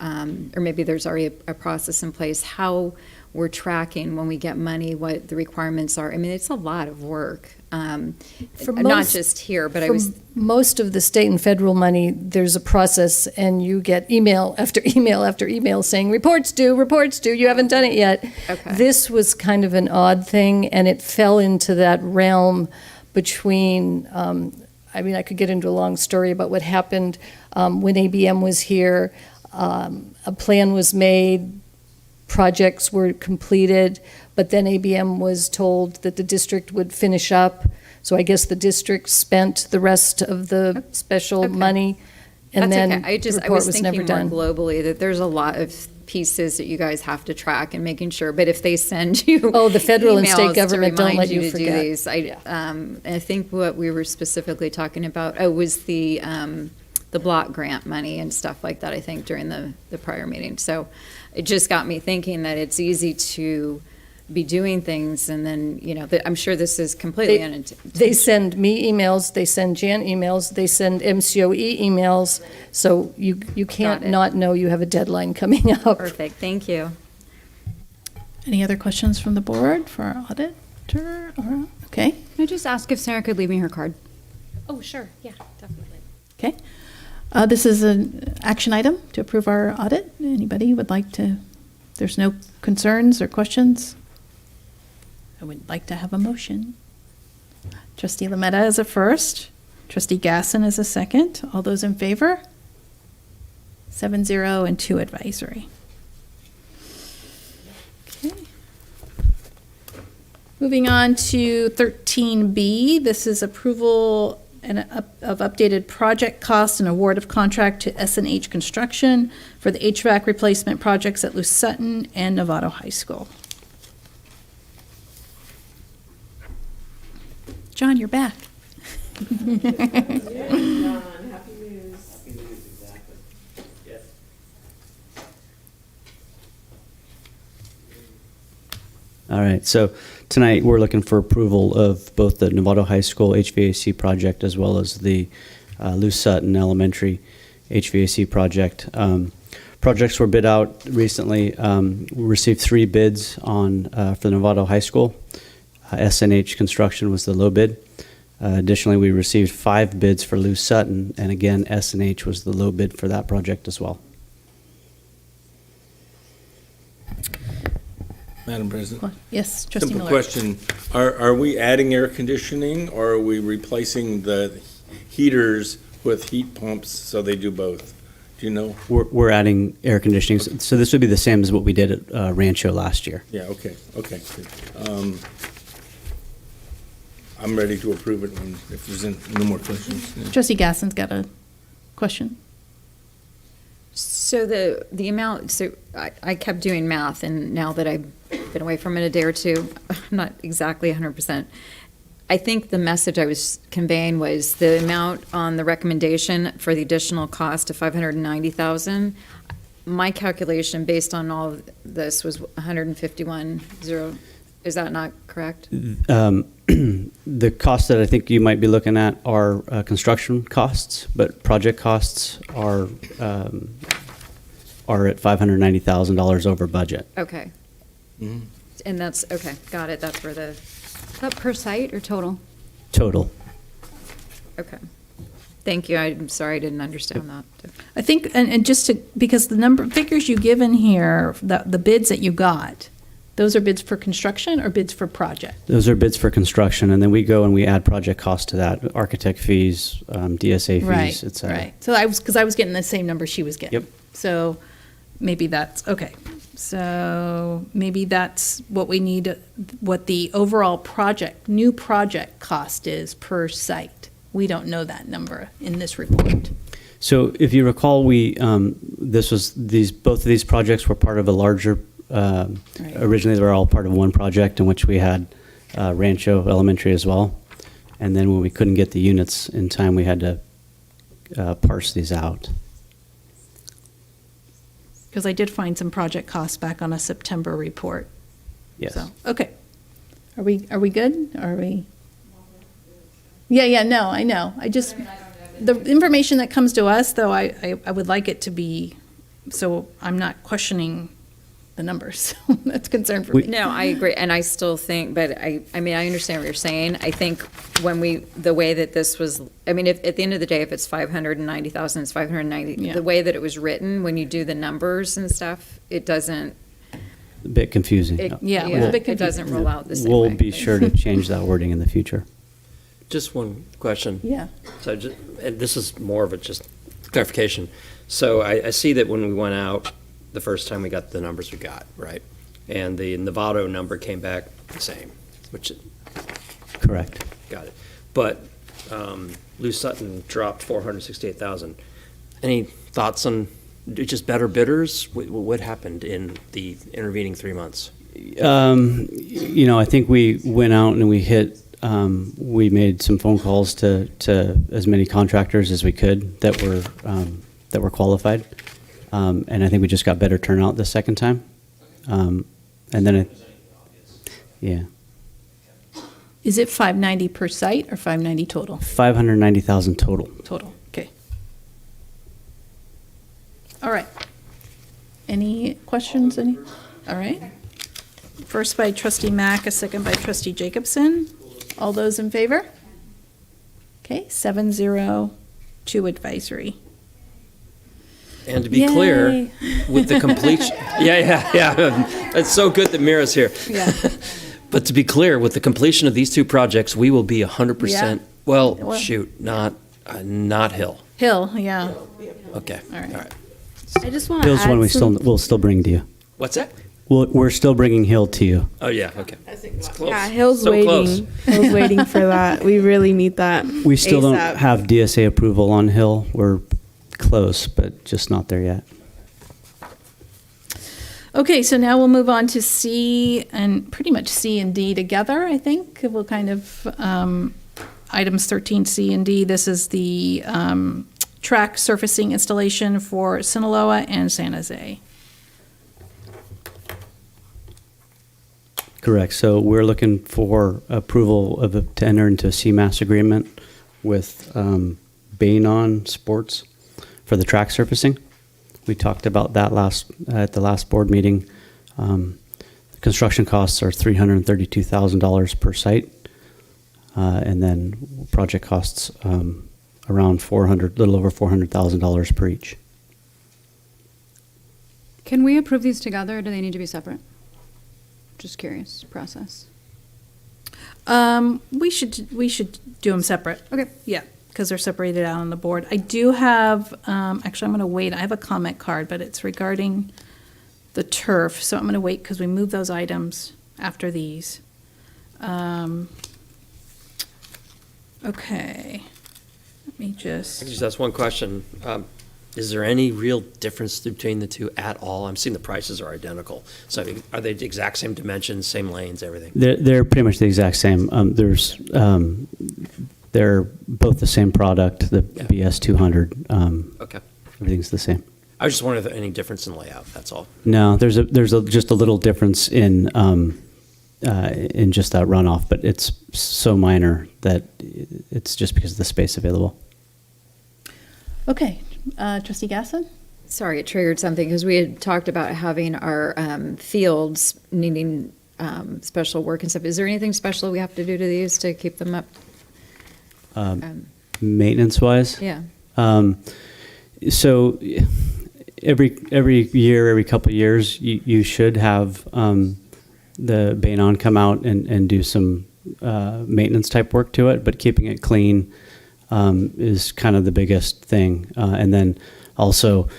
or maybe there's already a process in place, how we're tracking when we get money, what the requirements are. I mean, it's a lot of work. Not just here, but I was. Most of the state and federal money, there's a process, and you get email after email after email saying, reports due, you haven't done it yet. Okay. This was kind of an odd thing, and it fell into that realm between, I mean, I could get into a long story about what happened when ABM was here. A plan was made, projects were completed, but then ABM was told that the district would finish up. So I guess the district spent the rest of the special money, and That's then okay. the I report was was thinking never done. more globally that there's a lot of pieces that you guys have to track and making sure. But if they send you The federal and state emails to government don't remind let you to forget. do these, I think what we were specifically talking about was the block grant money and stuff like that. I think during the prior meeting. So it just got me thinking that it's easy to be doing things, and then, I'm sure this is completely unintentional. They send me emails, they send Jan emails, they send MCOE emails, so you can't Got it. not know you have a deadline coming up. Perfect, thank you. Any other questions from the board for our auditor? Okay. Can I just ask if Sarah could leave me her card? Oh, sure. Yeah, definitely. Okay. This is an action item to approve our audit. Anybody would like to, there's no concerns or questions? I would like to have a motion. Trustee Lametta as a first, Trustee Gasson as a second. All those in favor? 7-0 and 2 advisory. Okay. Moving on to 13B, this is approval of updated project cost and award of contract to S&H Construction for the HVAC replacement projects at Luz Sutton and Novato High School. John, you're back. All right, so tonight we're looking for approval of both the Novato High School HVAC project as well as the Luz Sutton Elementary HVAC project. Projects were bid out recently. We received 3 bids on for the Novato High School. S&H Construction was the low bid. Additionally, we received 5 bids for Luz Sutton, and again, S&H was the low bid for that project as well. Madam President? Yes, Trustee Simple Miller. question. Are we adding air conditioning, or are we replacing the heaters with heat pumps so they do both? Do you know? We're adding air conditioning, so this would be the same as what we did at Rancho last year. Yeah, okay. Good. I'm ready to approve it if there's no more questions. Yeah. Trustee Gasson's got a question. So the amount, so I kept doing math, and now that I've been away from it a day or two, I'm not exactly 100%. I think the message I was conveying was the amount on the recommendation for the additional cost of $590,000. My calculation based on all of this was 151.0. Is that not correct? The costs that I think you might be looking at are construction costs, but project costs are at $590,000 over budget. Okay. Mm-hmm. And that's, okay, got it, that's where the, Is that per site or total? Total. okay. Thank you, I'm sorry I didn't understand that. I think, and just to, because the number, figures you give in here, the bids that you got, those are bids for construction or bids for project? Those are bids for construction, and then we go and we add project costs to that, architect fees, DSA fees, et cetera. Right. So because I was getting the same number she was getting. Yep. So maybe that's, okay. So maybe that's what we need, what the overall project, new project cost is per site. We don't know that number in this report. So if you recall, both of these projects were part of a larger, originally they were all part of one project in which we had Rancho Elementary as well. And then when we couldn't get the units in time, we had to parse these out. Because I did find some project costs back on a September report. Yes. So, okay. Are we good? Are we? Yeah, no, I know. The information that comes to us, though, I would like it to be, so I'm not questioning the numbers. That's a concern for me. No, I agree, and I still think, but I mean, I understand what you're saying. I think the way that this was, I mean, if at the end of the day, if it's 590,000, it's 590. Yeah. The way that it was written, when you do the numbers and stuff, it doesn't. A bit confusing. Yeah, it was a bit It doesn't roll out the same We'll way. be sure to change that wording in the future. Just one question. Yeah. So and this is more of a just clarification. So I see that when we went out, the first time we got the numbers we got, right? And the Novato number came back the same, which. Correct. Got it. But Lou Sutton dropped 468,000. Any thoughts on just better bidders? What happened in the intervening 3 months? I think we went out and we made some phone calls to as many contractors as we could that were qualified. And I think we just got better turnout the second time. And then yeah. Is it 590 per site or 590 total? 590,000 total. Total, okay. All right. Any questions? All right. First by trustee Mack, a second by trustee Jacobson. All those in favor? Okay, 7-0, 2 advisory. And to be clear, with the completion, yeah. It's so good that Mira's here. Yeah. But to be clear, with the completion of these two projects, we will be 100%. Yeah. Well, shoot, not Hill. Hill, yeah. Okay. All right. All right. I just want to Hill's add one some- we'll still bring to you. What's that? We're still bringing Hill to you. Oh yeah. Okay. It's close. Yeah, Hill's So waiting. close. Hill's waiting for that. We really need that. We still don't ASAP. have DSA approval on Hill. We're close, but just not there yet. Okay, so now we'll move on to C and pretty much C and D together, I think. We'll kind of, items 13C and D. This is the track surfacing installation for Sinaloa and San Jose. Correct. So we're looking for approval to enter into a CMAS agreement with Bainon Sports for the track surfacing. We talked about that at the last board meeting. The construction costs are $332,000 per site, and then project costs around little over $400,000 per each. Can we approve these together, or do they need to be separate? Just curious, process. We should do them separate. Okay. Yeah, because they're separated out on the board. I do have, actually, I'm going to wait. I have a comment card, but it's regarding the turf. So I'm going to wait because we move those items after these. Okay. Let me I just. can just ask one question. Is there any real difference between the two at all? I'm seeing the prices are identical. So are they the exact same dimensions, same lanes, everything? They're pretty much the exact same. They're both the same product, the BS 200. Okay. Everything's the same. I was just wondering if there's any difference in layout, that's all. No, there's just a little difference in just that runoff, but it's so minor that it's just because of the space available. Okay. Trustee Gasson? Sorry, it triggered something because we had talked about having our fields needing special work and stuff. Is there anything special we have to do to these to keep them up? Maintenance-wise? Yeah. So every year, every couple of years, you should have the Bainon come out and do some maintenance type work to it, but keeping it clean is kind of the biggest thing. And then also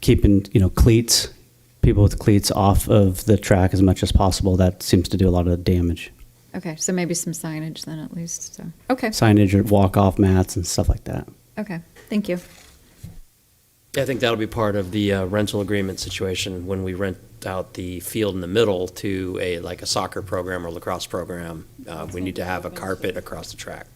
keeping, cleats, people with cleats off of the track as much as possible. That seems to do a lot of damage. Okay, so maybe some signage then at least, so, okay, Signage or walk-off mats and stuff like that. okay, thank you. I think that'll be part of the rental agreement situation when we rent out the field in the middle to like a soccer program or lacrosse program. We need to have a carpet across the track.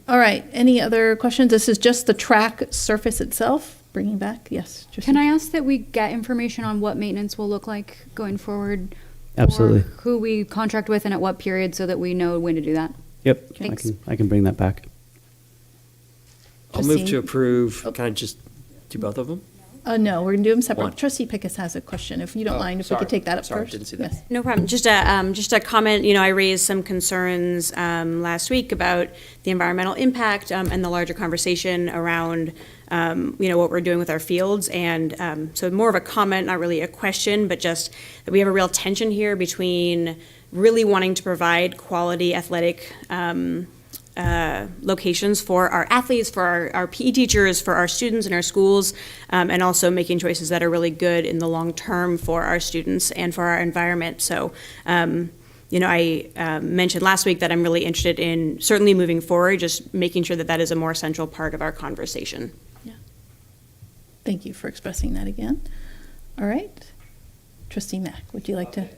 All right, any other questions? This is just the track surface itself, bringing back, yes. Trustee. Can I ask that we get information on what maintenance will look like going forward? Absolutely. Or who we contract with and at what period so that we know when to do that? Yep, Thanks. I can bring that back. I'll move Trustee- to approve. Can I just do both of them? No, we're gonna do them separate. One. Trustee Pickus has a question, if you don't Oh, mind, if we sorry. could take that up Sorry, first. didn't see that. Yes. No problem. Just a comment. You know, I raised some concerns last week about the environmental impact and the larger conversation around, you know, what we're doing with our fields. And so more of a comment, not really a question, but just that we have a real tension here between really wanting to provide quality athletic locations for our athletes, for our PE teachers, for our students in our schools, and also making choices that are really good in the long term for our students and for our environment. So, you know, I mentioned last week that I'm really interested in certainly moving forward, just making sure that that is a more central part of our conversation. Yeah. Thank you for expressing that again. All right. Trustee Mack, would you like to?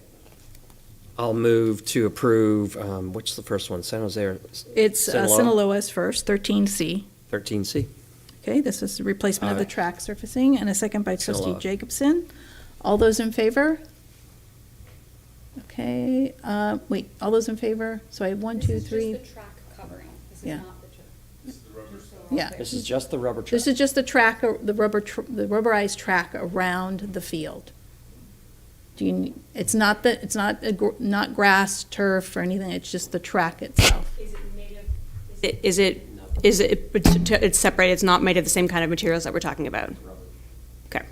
I'll move to approve, what's the first one, San Jose or? It's Sinaloa? Sinaloa's first, 13C. 13C. Okay, this is the replacement of the Aye. track surfacing, and a second by Trustee Sinaloa. Jacobson. All those in favor? Okay, wait, all those in favor? So I have one, two, three. track covering. This Yeah. not the Yeah. This is just the rubber track. This is just the track, the rubberized track around the field. Do you, it's not not grass, turf, or anything, it's just the track itself. It's separated, it's not made of the same kind of materials that we're talking about? Okay.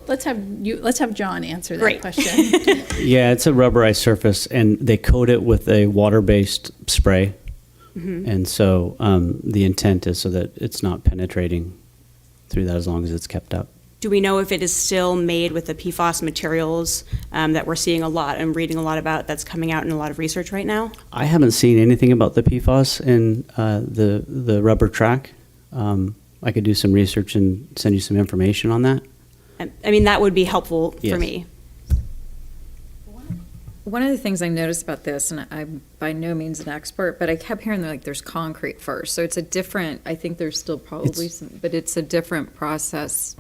Let's have John answer that Great. question. Yeah, it's a rubberized surface, and they coat it with a water-based spray. Mhm. And so the intent is so that it's not penetrating through that as long as it's kept up. Do we know if it is still made with the PFAS materials that we're seeing a lot and reading a lot about that's coming out in a lot of research right now? I haven't seen anything about the PFAS in the rubber track. I could do some research and send you some information on that. I mean, that would be helpful for Yes. me. One of the things I noticed about this, and I'm by no means an expert, but I kept hearing like there's concrete first. So it's a different, I think there's still probably some, but it's a different process.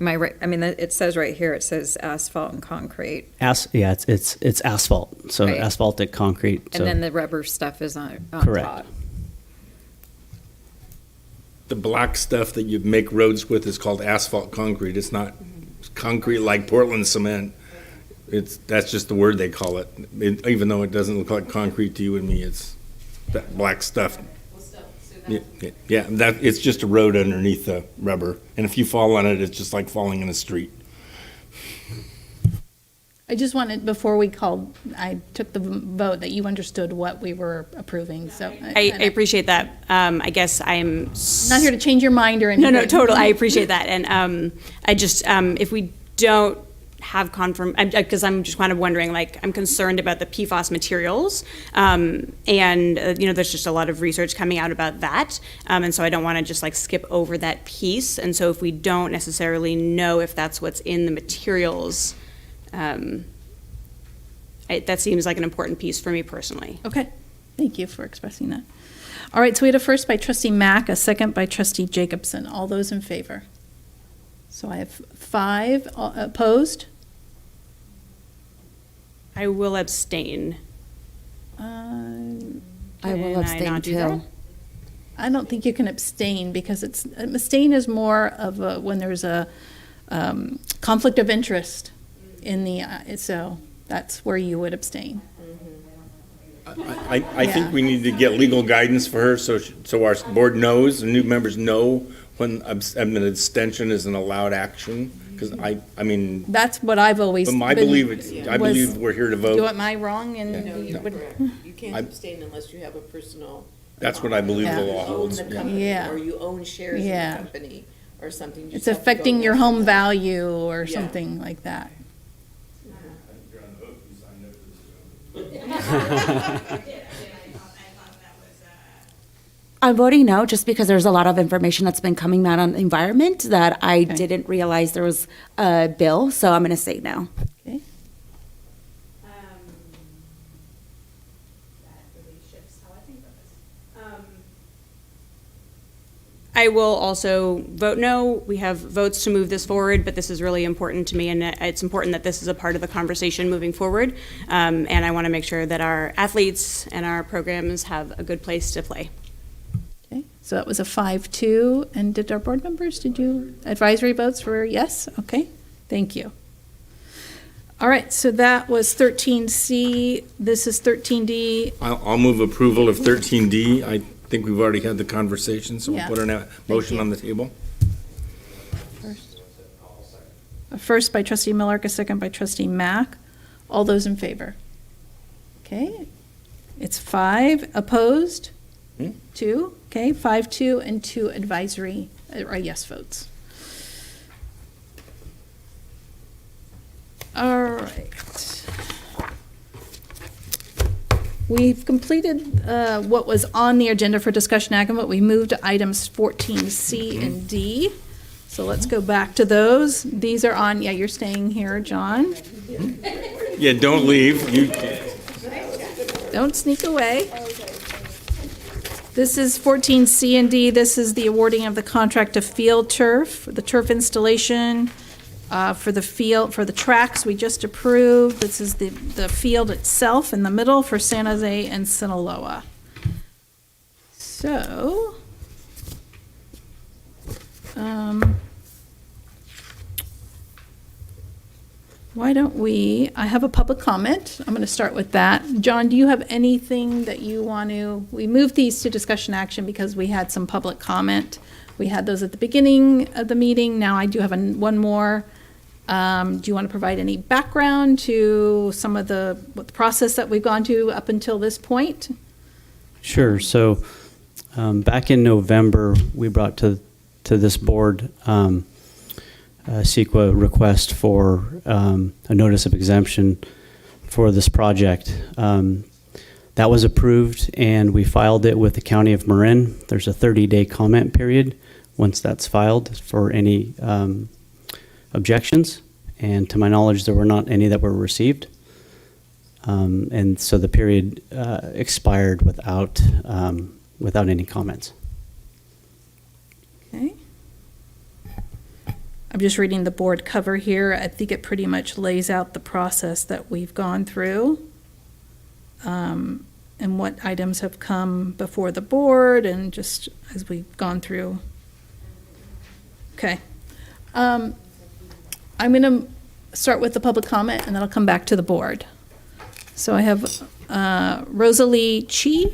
Am I right? I mean, it says right here, it says asphalt and concrete. Yeah, it's asphalt, so Right. asphaltic concrete. And so- then the rubber stuff is on Correct. top. The black stuff that you make roads with is called asphalt concrete. It's not concrete like Portland cement. That's just the word they call it. Even though it doesn't look like concrete to you and me, it's that black stuff. Yeah, it's just a road underneath the rubber. And if you fall on it, it's just like falling in a street. I just wanted, before we called, I took the vote that you understood what we were approving, so. I appreciate that. I guess I'm Not here to change your mind or anything. No, totally. I appreciate that. And I just, if we don't have because I'm just kind of wondering, like, I'm concerned about the PFAS materials. And, you know, there's just a lot of research coming out about that. And so I don't want to just like skip over that piece. And so if we don't necessarily know if that's what's in the materials, that seems like an important piece for me personally. Okay, thank you for expressing that. All right, so we had a first by Trustee Mack, a second by Trustee Jacobson. All those in favor? So I have 5 opposed. I will abstain. I will Can I abstain not do too. that? I don't think you can abstain because abstain is more of when there's a conflict of interest in the, so that's where you would abstain. I think we need to get legal guidance for her so our board knows, and new members know when an abstention is an allowed action. Because I mean. That's what I've always. But I believe we're here to vote. Am I wrong? You can't abstain unless you have a personal. That's what I believe the law You own holds. the company, Yeah. or you own shares in Yeah. the company, or something. You It's just have to go affecting your yes or home no. value or Yeah. something like that. I'm voting no, just because there's a lot of information that's been coming out on the environment that I didn't realize there was a bill, so I'm going to say no. Okay. I will also vote no. We have votes to move this forward, but this is really important to me, and it's important that this is a part of the conversation moving forward. And I want to make sure that our athletes and our programs have a good place to play. Okay, so that was a 5-2. And did our board members, did you, advisory votes were yes? Okay, thank you. All right, so that was 13C. This is 13D. I'll move approval of 13D. I think we've already had the conversation, so we'll Yeah. put a motion on the table. First by trustee Miller, a second by trustee Mack. All those in favor? Okay, it's 5 opposed, 2, okay, 5-2, and 2 advisory, yes votes. All right. We've completed what was on the agenda for discussion action, but we moved to items 14C and D. So let's go back to those. These are on, yeah, you're staying here, John. Yeah, don't leave. Don't sneak away. This is 14C and D. This is the awarding of the contract to Field Turf, the turf installation for the field, for the tracks we just approved. This is the field itself in the middle for San Jose and Sinaloa. So, why don't I have a public comment. I'm going to start with that. John, do you have anything that you want to, we moved these to discussion action because we had some public comment. We had those at the beginning of the meeting. Now I do have one more. Do you want to provide any background to some of the process that we've gone to up until this point? Sure. So back in November, we brought to this board a CEQA request for a notice of exemption for this project. That was approved, and we filed it with the County of Marin. There's a 30-day comment period once that's filed for any objections, and to my knowledge, there were not any that were received. And so the period expired without any comments. Okay. I'm just reading the board cover here. I think it pretty much lays out the process that we've gone through, and what items have come before the board, and just as we've gone through. Okay. I'm going to start with the public comment, and then I'll come back to the board. So I have Rosalie Chi,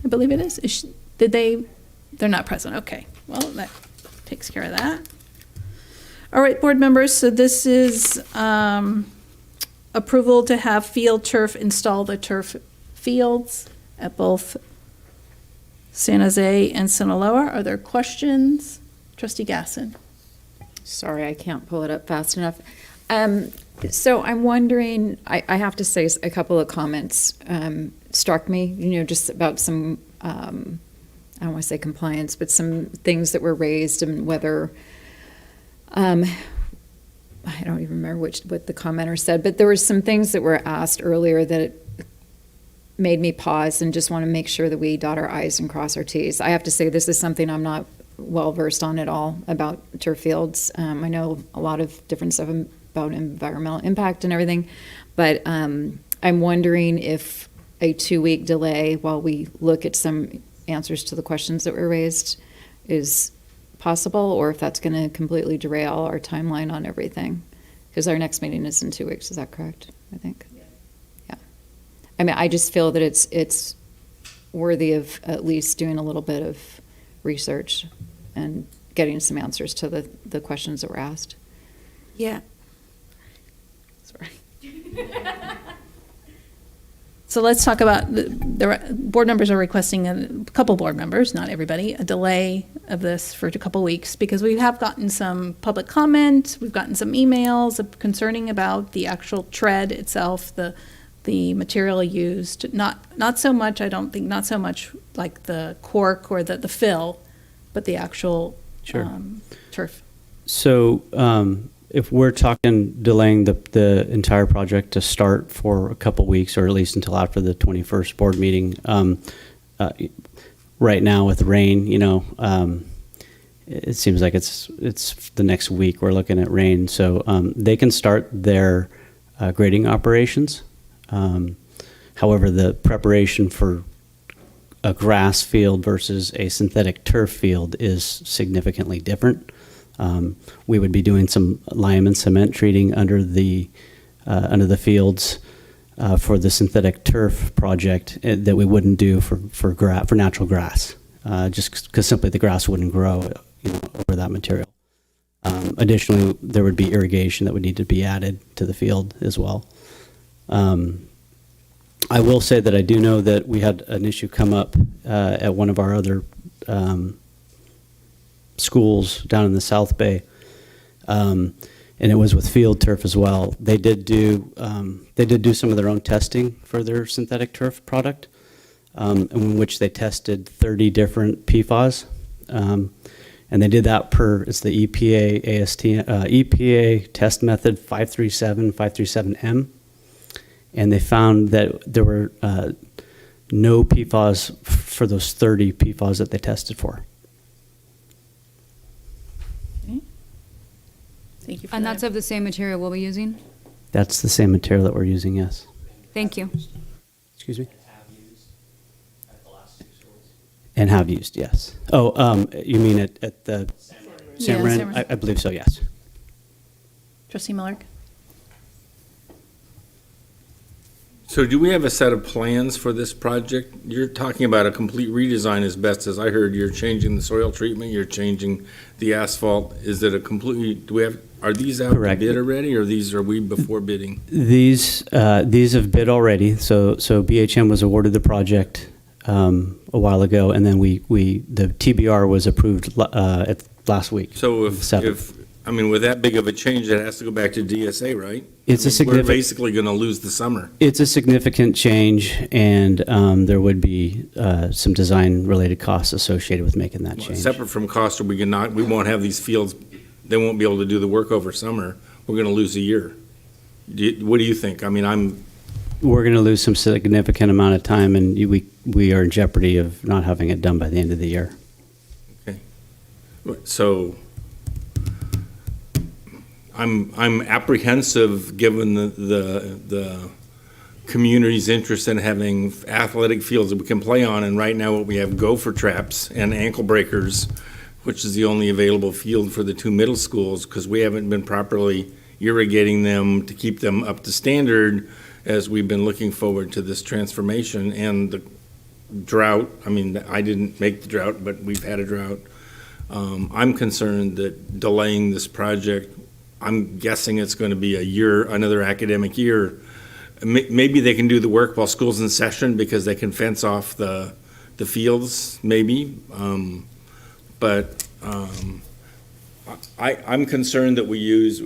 I believe it is. They're not present. Okay. Well, that takes care of that. All right, board members, so this is approval to have Field Turf install the turf fields at both San Jose and Sinaloa. Are there questions? Trustee Gasson. Sorry, I can't pull it up fast enough. So I'm wondering, I have to say a couple of comments struck me, just about some, I don't want to say compliance, but some things that were raised and whether, I don't even remember what the commenter said, but there were some things that were asked earlier that made me pause and just want to make sure that we dot our I's and cross our T's. I have to say this is something I'm not well versed on at all about turf fields. I know a lot of different stuff about environmental impact and everything, but I'm wondering if a 2-week delay while we look at some answers to the questions that were raised is possible, or if that's going to completely derail our timeline on everything, because our next meeting is in 2 weeks. Is that correct? I think. Yeah. I mean, I just feel that it's worthy of at least doing a little bit of research and getting some answers to the questions that were asked. Yeah. Sorry. So let's talk about the board members are requesting, a couple board members, not everybody, a delay of this for a couple weeks because we have gotten some public comment, we've gotten some emails concerning about the actual tread itself, the material used. Not so much, I don't think, not so much like the cork or the fill, but the actual turf. So if we're talking delaying the entire project to start for a couple weeks, or at least until after the 21st board meeting, right now with rain, it seems like it's the next week we're looking at rain. So they can start their grading operations. However, the preparation for a grass field versus a synthetic turf field is significantly different. We would be doing some lime and cement treating under the fields for the synthetic turf project that we wouldn't do for natural grass, just because simply the grass wouldn't grow over that material. Additionally, there would be irrigation that would need to be added to the field as well. I will say that I do know that we had an issue come up at one of our other schools down in the South Bay, and it was with field turf as well. They did do some of their own testing for their synthetic turf product, in which they tested 30 different PFAS, and they did that it's the EPA test method 537M. And they found that there were no PFAS for those 30 PFAS that they tested for. Okay. Thank you for And that. that's of the same material we'll be using? That's the same material that we're using, yes. Thank you. Excuse me? And have used, yes. Oh, you mean at the San Marin? I believe so, yes. Trustee Miller? So do we have a set of plans for this project? You're talking about a complete redesign as best as I heard. You're changing the soil treatment, you're changing the asphalt. Is it a completely, are these out to bid already, or are we before bidding? These have bid already. So BHM was awarded the project a while ago, and then the TBR was approved last week. So with that big of a change, that has to go back to DSA, right? We're basically going to lose the summer. It's a significant change, and there would be some design-related costs associated with making that change. Separate from cost, we won't have these fields, they won't be able to do the work over summer. We're going to lose a year. What do you think? We're going to lose some significant amount of time, and we are in jeopardy of not having it done by the end of the year. Okay. So I'm apprehensive, given the community's interest in having athletic fields that we can play on, and right now what we have gopher traps and ankle breakers, which is the only available field for the two middle schools, because we haven't been properly irrigating them to keep them up to standard as we've been looking forward to this transformation and the drought. I didn't make the drought, but we've had a drought. I'm concerned that delaying this project, I'm guessing it's going to be a year, another academic year. Maybe they can do the work while school's in session because they can fence off the fields, maybe. But I'm concerned that we use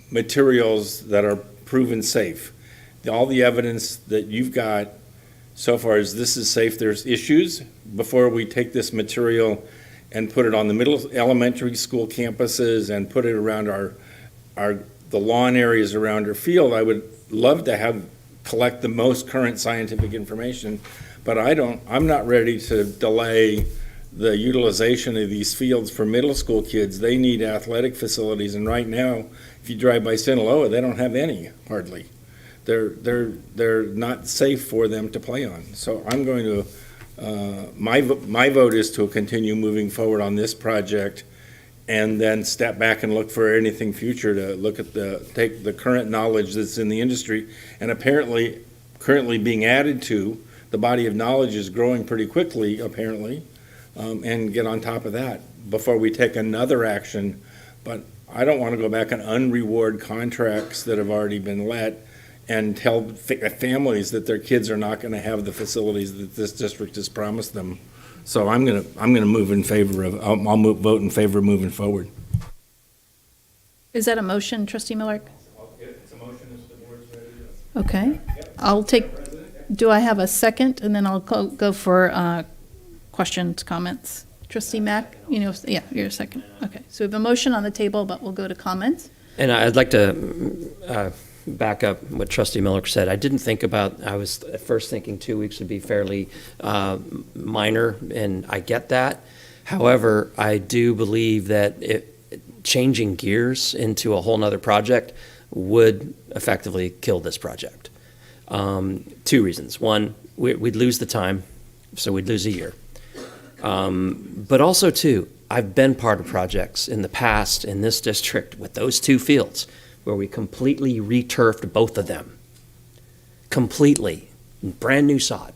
materials that are proven safe. All the evidence that you've got so far is this is safe. There's issues before we take this material and put it on the elementary school campuses and put it around the lawn areas around our field. I would love to collect the most current scientific information, but I'm not ready to delay the utilization of these fields for middle school kids. They need athletic facilities, and right now, if you drive by Sinaloa, they don't have any, hardly. They're not safe for them to play on. So I'm going to my vote is to continue moving forward on this project, and then step back and look for anything future, to look at take the current knowledge that's in the industry, and apparently currently being added to. The body of knowledge is growing pretty quickly, apparently, and get on top of that before we take another action. But I don't want to go back and unreward contracts that have already been let and tell families that their kids are not going to have the facilities that this district has promised them So I'm gonna move in favor of, I'll vote in favor of moving forward. Is that a motion, Trustee Miller? It's a motion, if the board's ready. Okay. I'll take, do I have a second? And then I'll go for questions, comments. Trustee Mack, yeah, you're a second. Okay, so we have a motion on the table, but we'll go to comments. And I'd like to back up what Trustee Miller said. I didn't think about, I was at first thinking 2 weeks would be fairly minor, and I get that. However, I do believe that changing gears into a whole nother project would effectively kill this project. 2 reasons. One, we'd lose the time, so we'd lose a year. But also, too, I've been part of projects in the past in this district with those 2 fields where we completely returfed both of them. Completely. Brand new sod.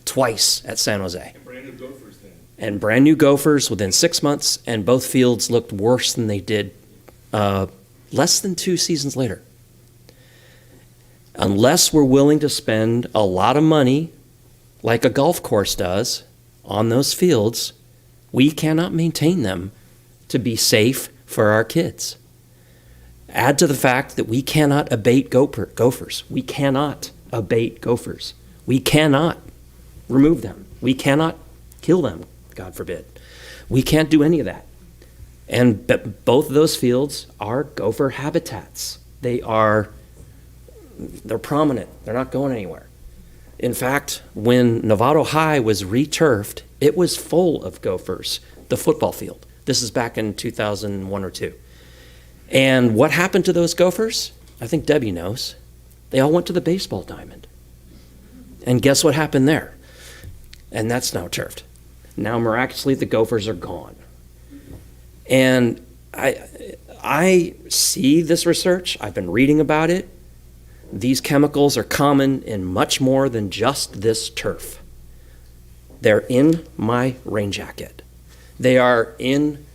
Twice at San Jose. And brand new Gophers then. And brand new Gophers within 6 months, and both fields looked worse than they did less than 2 seasons later. Unless we're willing to spend a lot of money, like a golf course does, on those fields, we cannot maintain them to be safe for our kids. Add to the fact that we cannot abate gophers. We cannot abate gophers. We cannot remove them. We cannot kill them, God forbid. We can't do any of that. And both of those fields are gopher habitats. They're prominent. They're not going anywhere. In fact, when Novato High was returfed, it was full of gophers, the football field. This is back in 2001 or 2. And what happened to those gophers? I think Debbie knows. They all went to the baseball diamond. And guess what happened there? And that's now turfed. Now, miraculously, the gophers are gone. And I see this research. I've been reading about it. These chemicals are common in much more than just this turf. They're in my rain jacket. They are in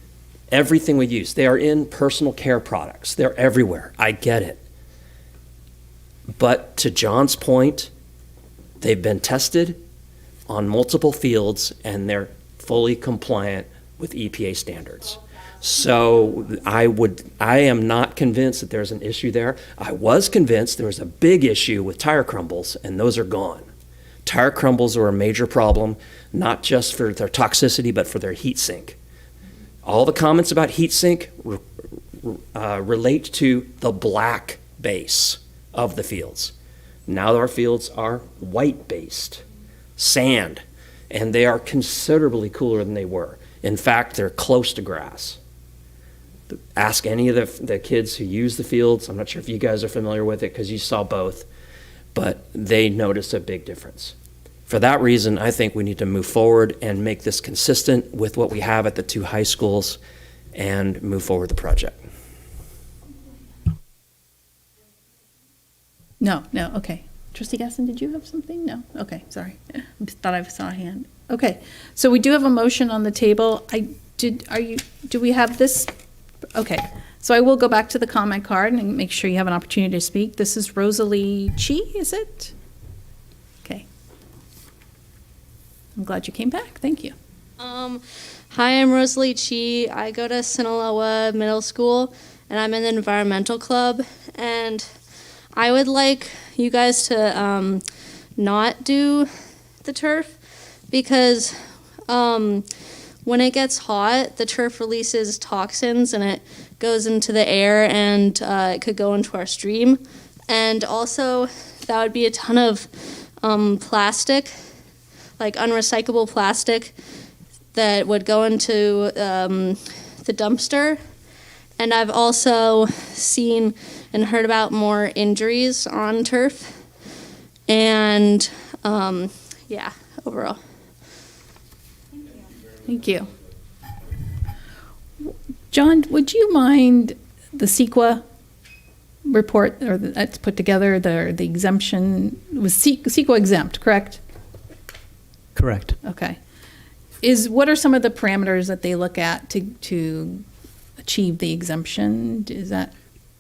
everything we use. They are in personal care products. They're everywhere. I get it. But to John's point, they've been tested on multiple fields and they're fully compliant with EPA standards. So I am not convinced that there's an issue there. I was convinced there was a big issue with tire crumbles, and those are gone. Tire crumbles are a major problem, not just for their toxicity, but for their heat sink. All the comments about heat sink relate to the black base of the fields. Now our fields are white based, sand, and they are considerably cooler than they were. In fact, they're close to grass. Ask any of the kids who use the fields. I'm not sure if you guys are familiar with it because you saw both, but they notice a big difference. For that reason, I think we need to move forward and make this consistent with what we have at the 2 high schools and move forward the project. No, okay. Trustee Gasson, did you have something? No? Okay, sorry. I thought I saw a hand. Okay, so we do have a motion on the table. Do we have this? Okay, so I will go back to the comment card and make sure you have an opportunity to speak. This is Rosalie Chi, is it? Okay. I'm glad you came back. Thank you. Hi, I'm Rosalie Chi. I go to Sinaloa Middle School, and I'm in the environmental club. And I would like you guys to not do the turf because when it gets hot, the turf releases toxins and it goes into the air and it could go into our stream. And also, that would be a ton of plastic, like unrecyclable plastic, that would go into the dumpster. And I've also seen and heard about more injuries on turf. And yeah, overall. Thank you. John, would you mind the CEQA report or that's put together, the exemption, was CEQA exempt, correct? Correct. Okay. What are some of the parameters that they look at to achieve the exemption? Is that?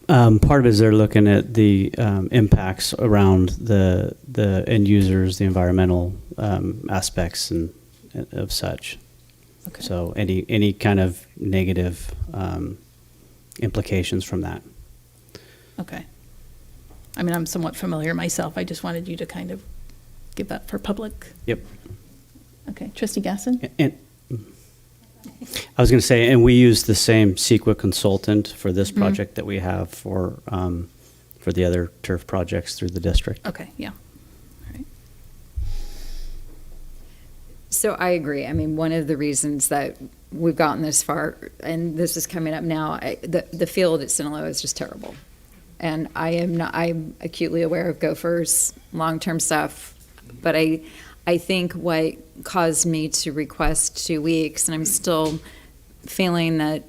Part of it is they're looking at the impacts around the end users, the environmental aspects, and of such. Okay. So any kind of negative implications from that. Okay. I mean, I'm somewhat familiar myself. I just wanted you to kind of give that for public. Yep. Okay. Trustee Gasson? And I was going to say, and we use the same CEQA consultant for this project that we have for the other turf projects through the district. Okay, yeah. So I agree. I mean, one of the reasons that we've gotten this far, and this is coming up now, the field at Sinaloa is just terrible. And I'm acutely aware of Gophers, long-term stuff, but I think what caused me to request 2 weeks, and I'm still feeling that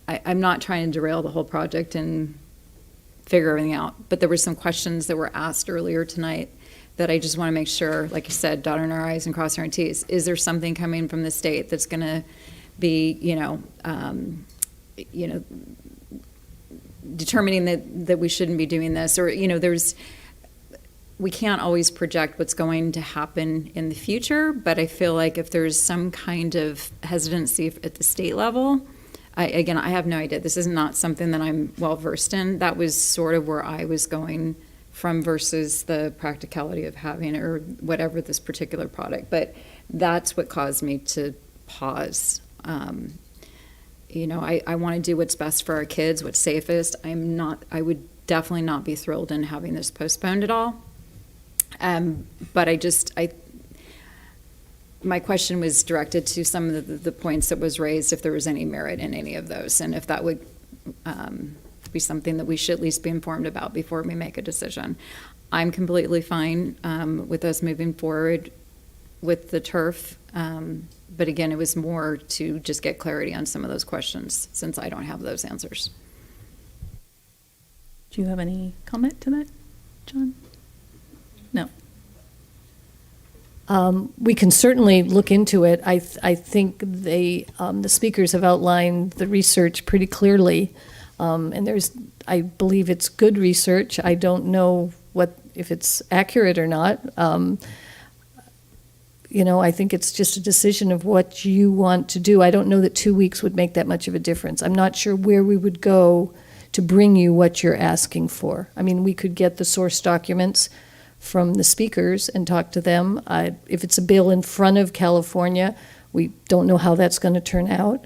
I'm not trying to derail the whole project and figure everything out, but there were some questions that were asked earlier tonight that I just want to make sure, like you said, dotting our I's and crossing our T's. Is there something coming from the state that's going to be, determining that we shouldn't be doing this, or we can't always project what's going to happen in the future, but I feel like if there's some kind of hesitancy at the state level, I have no idea. This is not something that I'm well versed in. That was sort of where I was going from versus the practicality of having or whatever this particular product. But that's what caused me to pause. I want to do what's best for our kids, what's safest. I would definitely not be thrilled in having this postponed at all. But my question was directed to some of the points that was raised, if there was any merit in any of those, and if that would be something that we should at least be informed about before we make a decision. I'm completely fine with us moving forward with the turf, but again, it was more to just get clarity on some of those questions since I don't have those answers. Do you have any comment to that, John? No. We can certainly look into it. I think the speakers have outlined the research pretty clearly, and I believe it's good research. I don't know if it's accurate or not. I think it's just a decision of what you want to do. I don't know that 2 weeks would make that much of a difference. I'm not sure where we would go to bring you what you're asking for. I mean, we could get the source documents from the speakers and talk to them. If it's a bill in front of California, we don't know how that's going to turn out.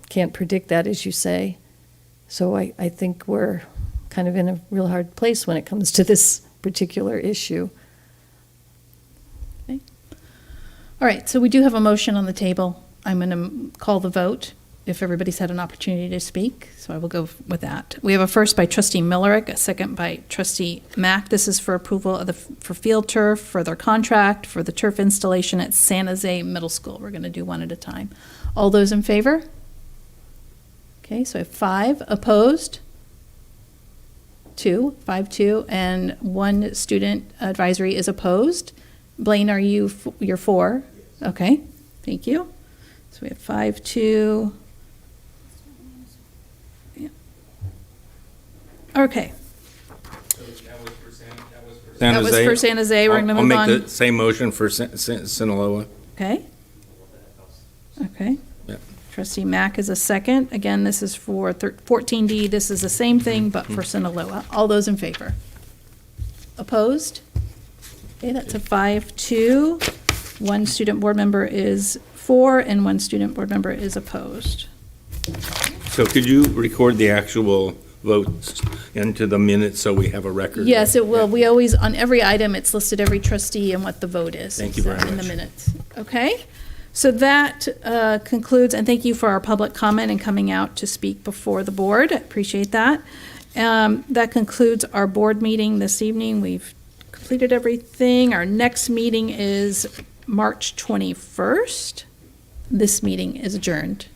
Can't predict that, as you say. So I think we're kind of in a real hard place when it comes to this particular issue. Okay. All right, so we do have a motion on the table. I'm going to call the vote if everybody's had an opportunity to speak, so I will go with that. We have a first by Trustee Millerick, a second by Trustee Mack. This is for approval of for field turf, for their contract, for the turf installation at San Jose Middle School. We're going to do one at a time. All those in favor? Okay, so I have 5 opposed, 5-2, and 1 student advisory is opposed. Blaine, you're 4? Okay, thank you. So we have 5-2. Yeah. Okay. That was for San Jose. We're going to move on. I'll make the same motion for Sinaloa. Okay. Okay. Yep. Trustee Mack is a second. Again, this is for 14D. This is the same thing, but for Sinaloa. All those in favor? Opposed? Okay, that's a 5-2. 1 student board member is for, and 1 student board member is opposed. So could you record the actual votes into the minutes so we have a record? Yes, it will. We always, on every item, it's listed every trustee and what the vote is. Thank you very much. In the minutes. Okay? So that concludes, and thank you for our public comment and coming out to speak before the board. I appreciate that. That concludes our board meeting this evening. We've completed everything. Our next meeting is March 21st. This meeting is adjourned.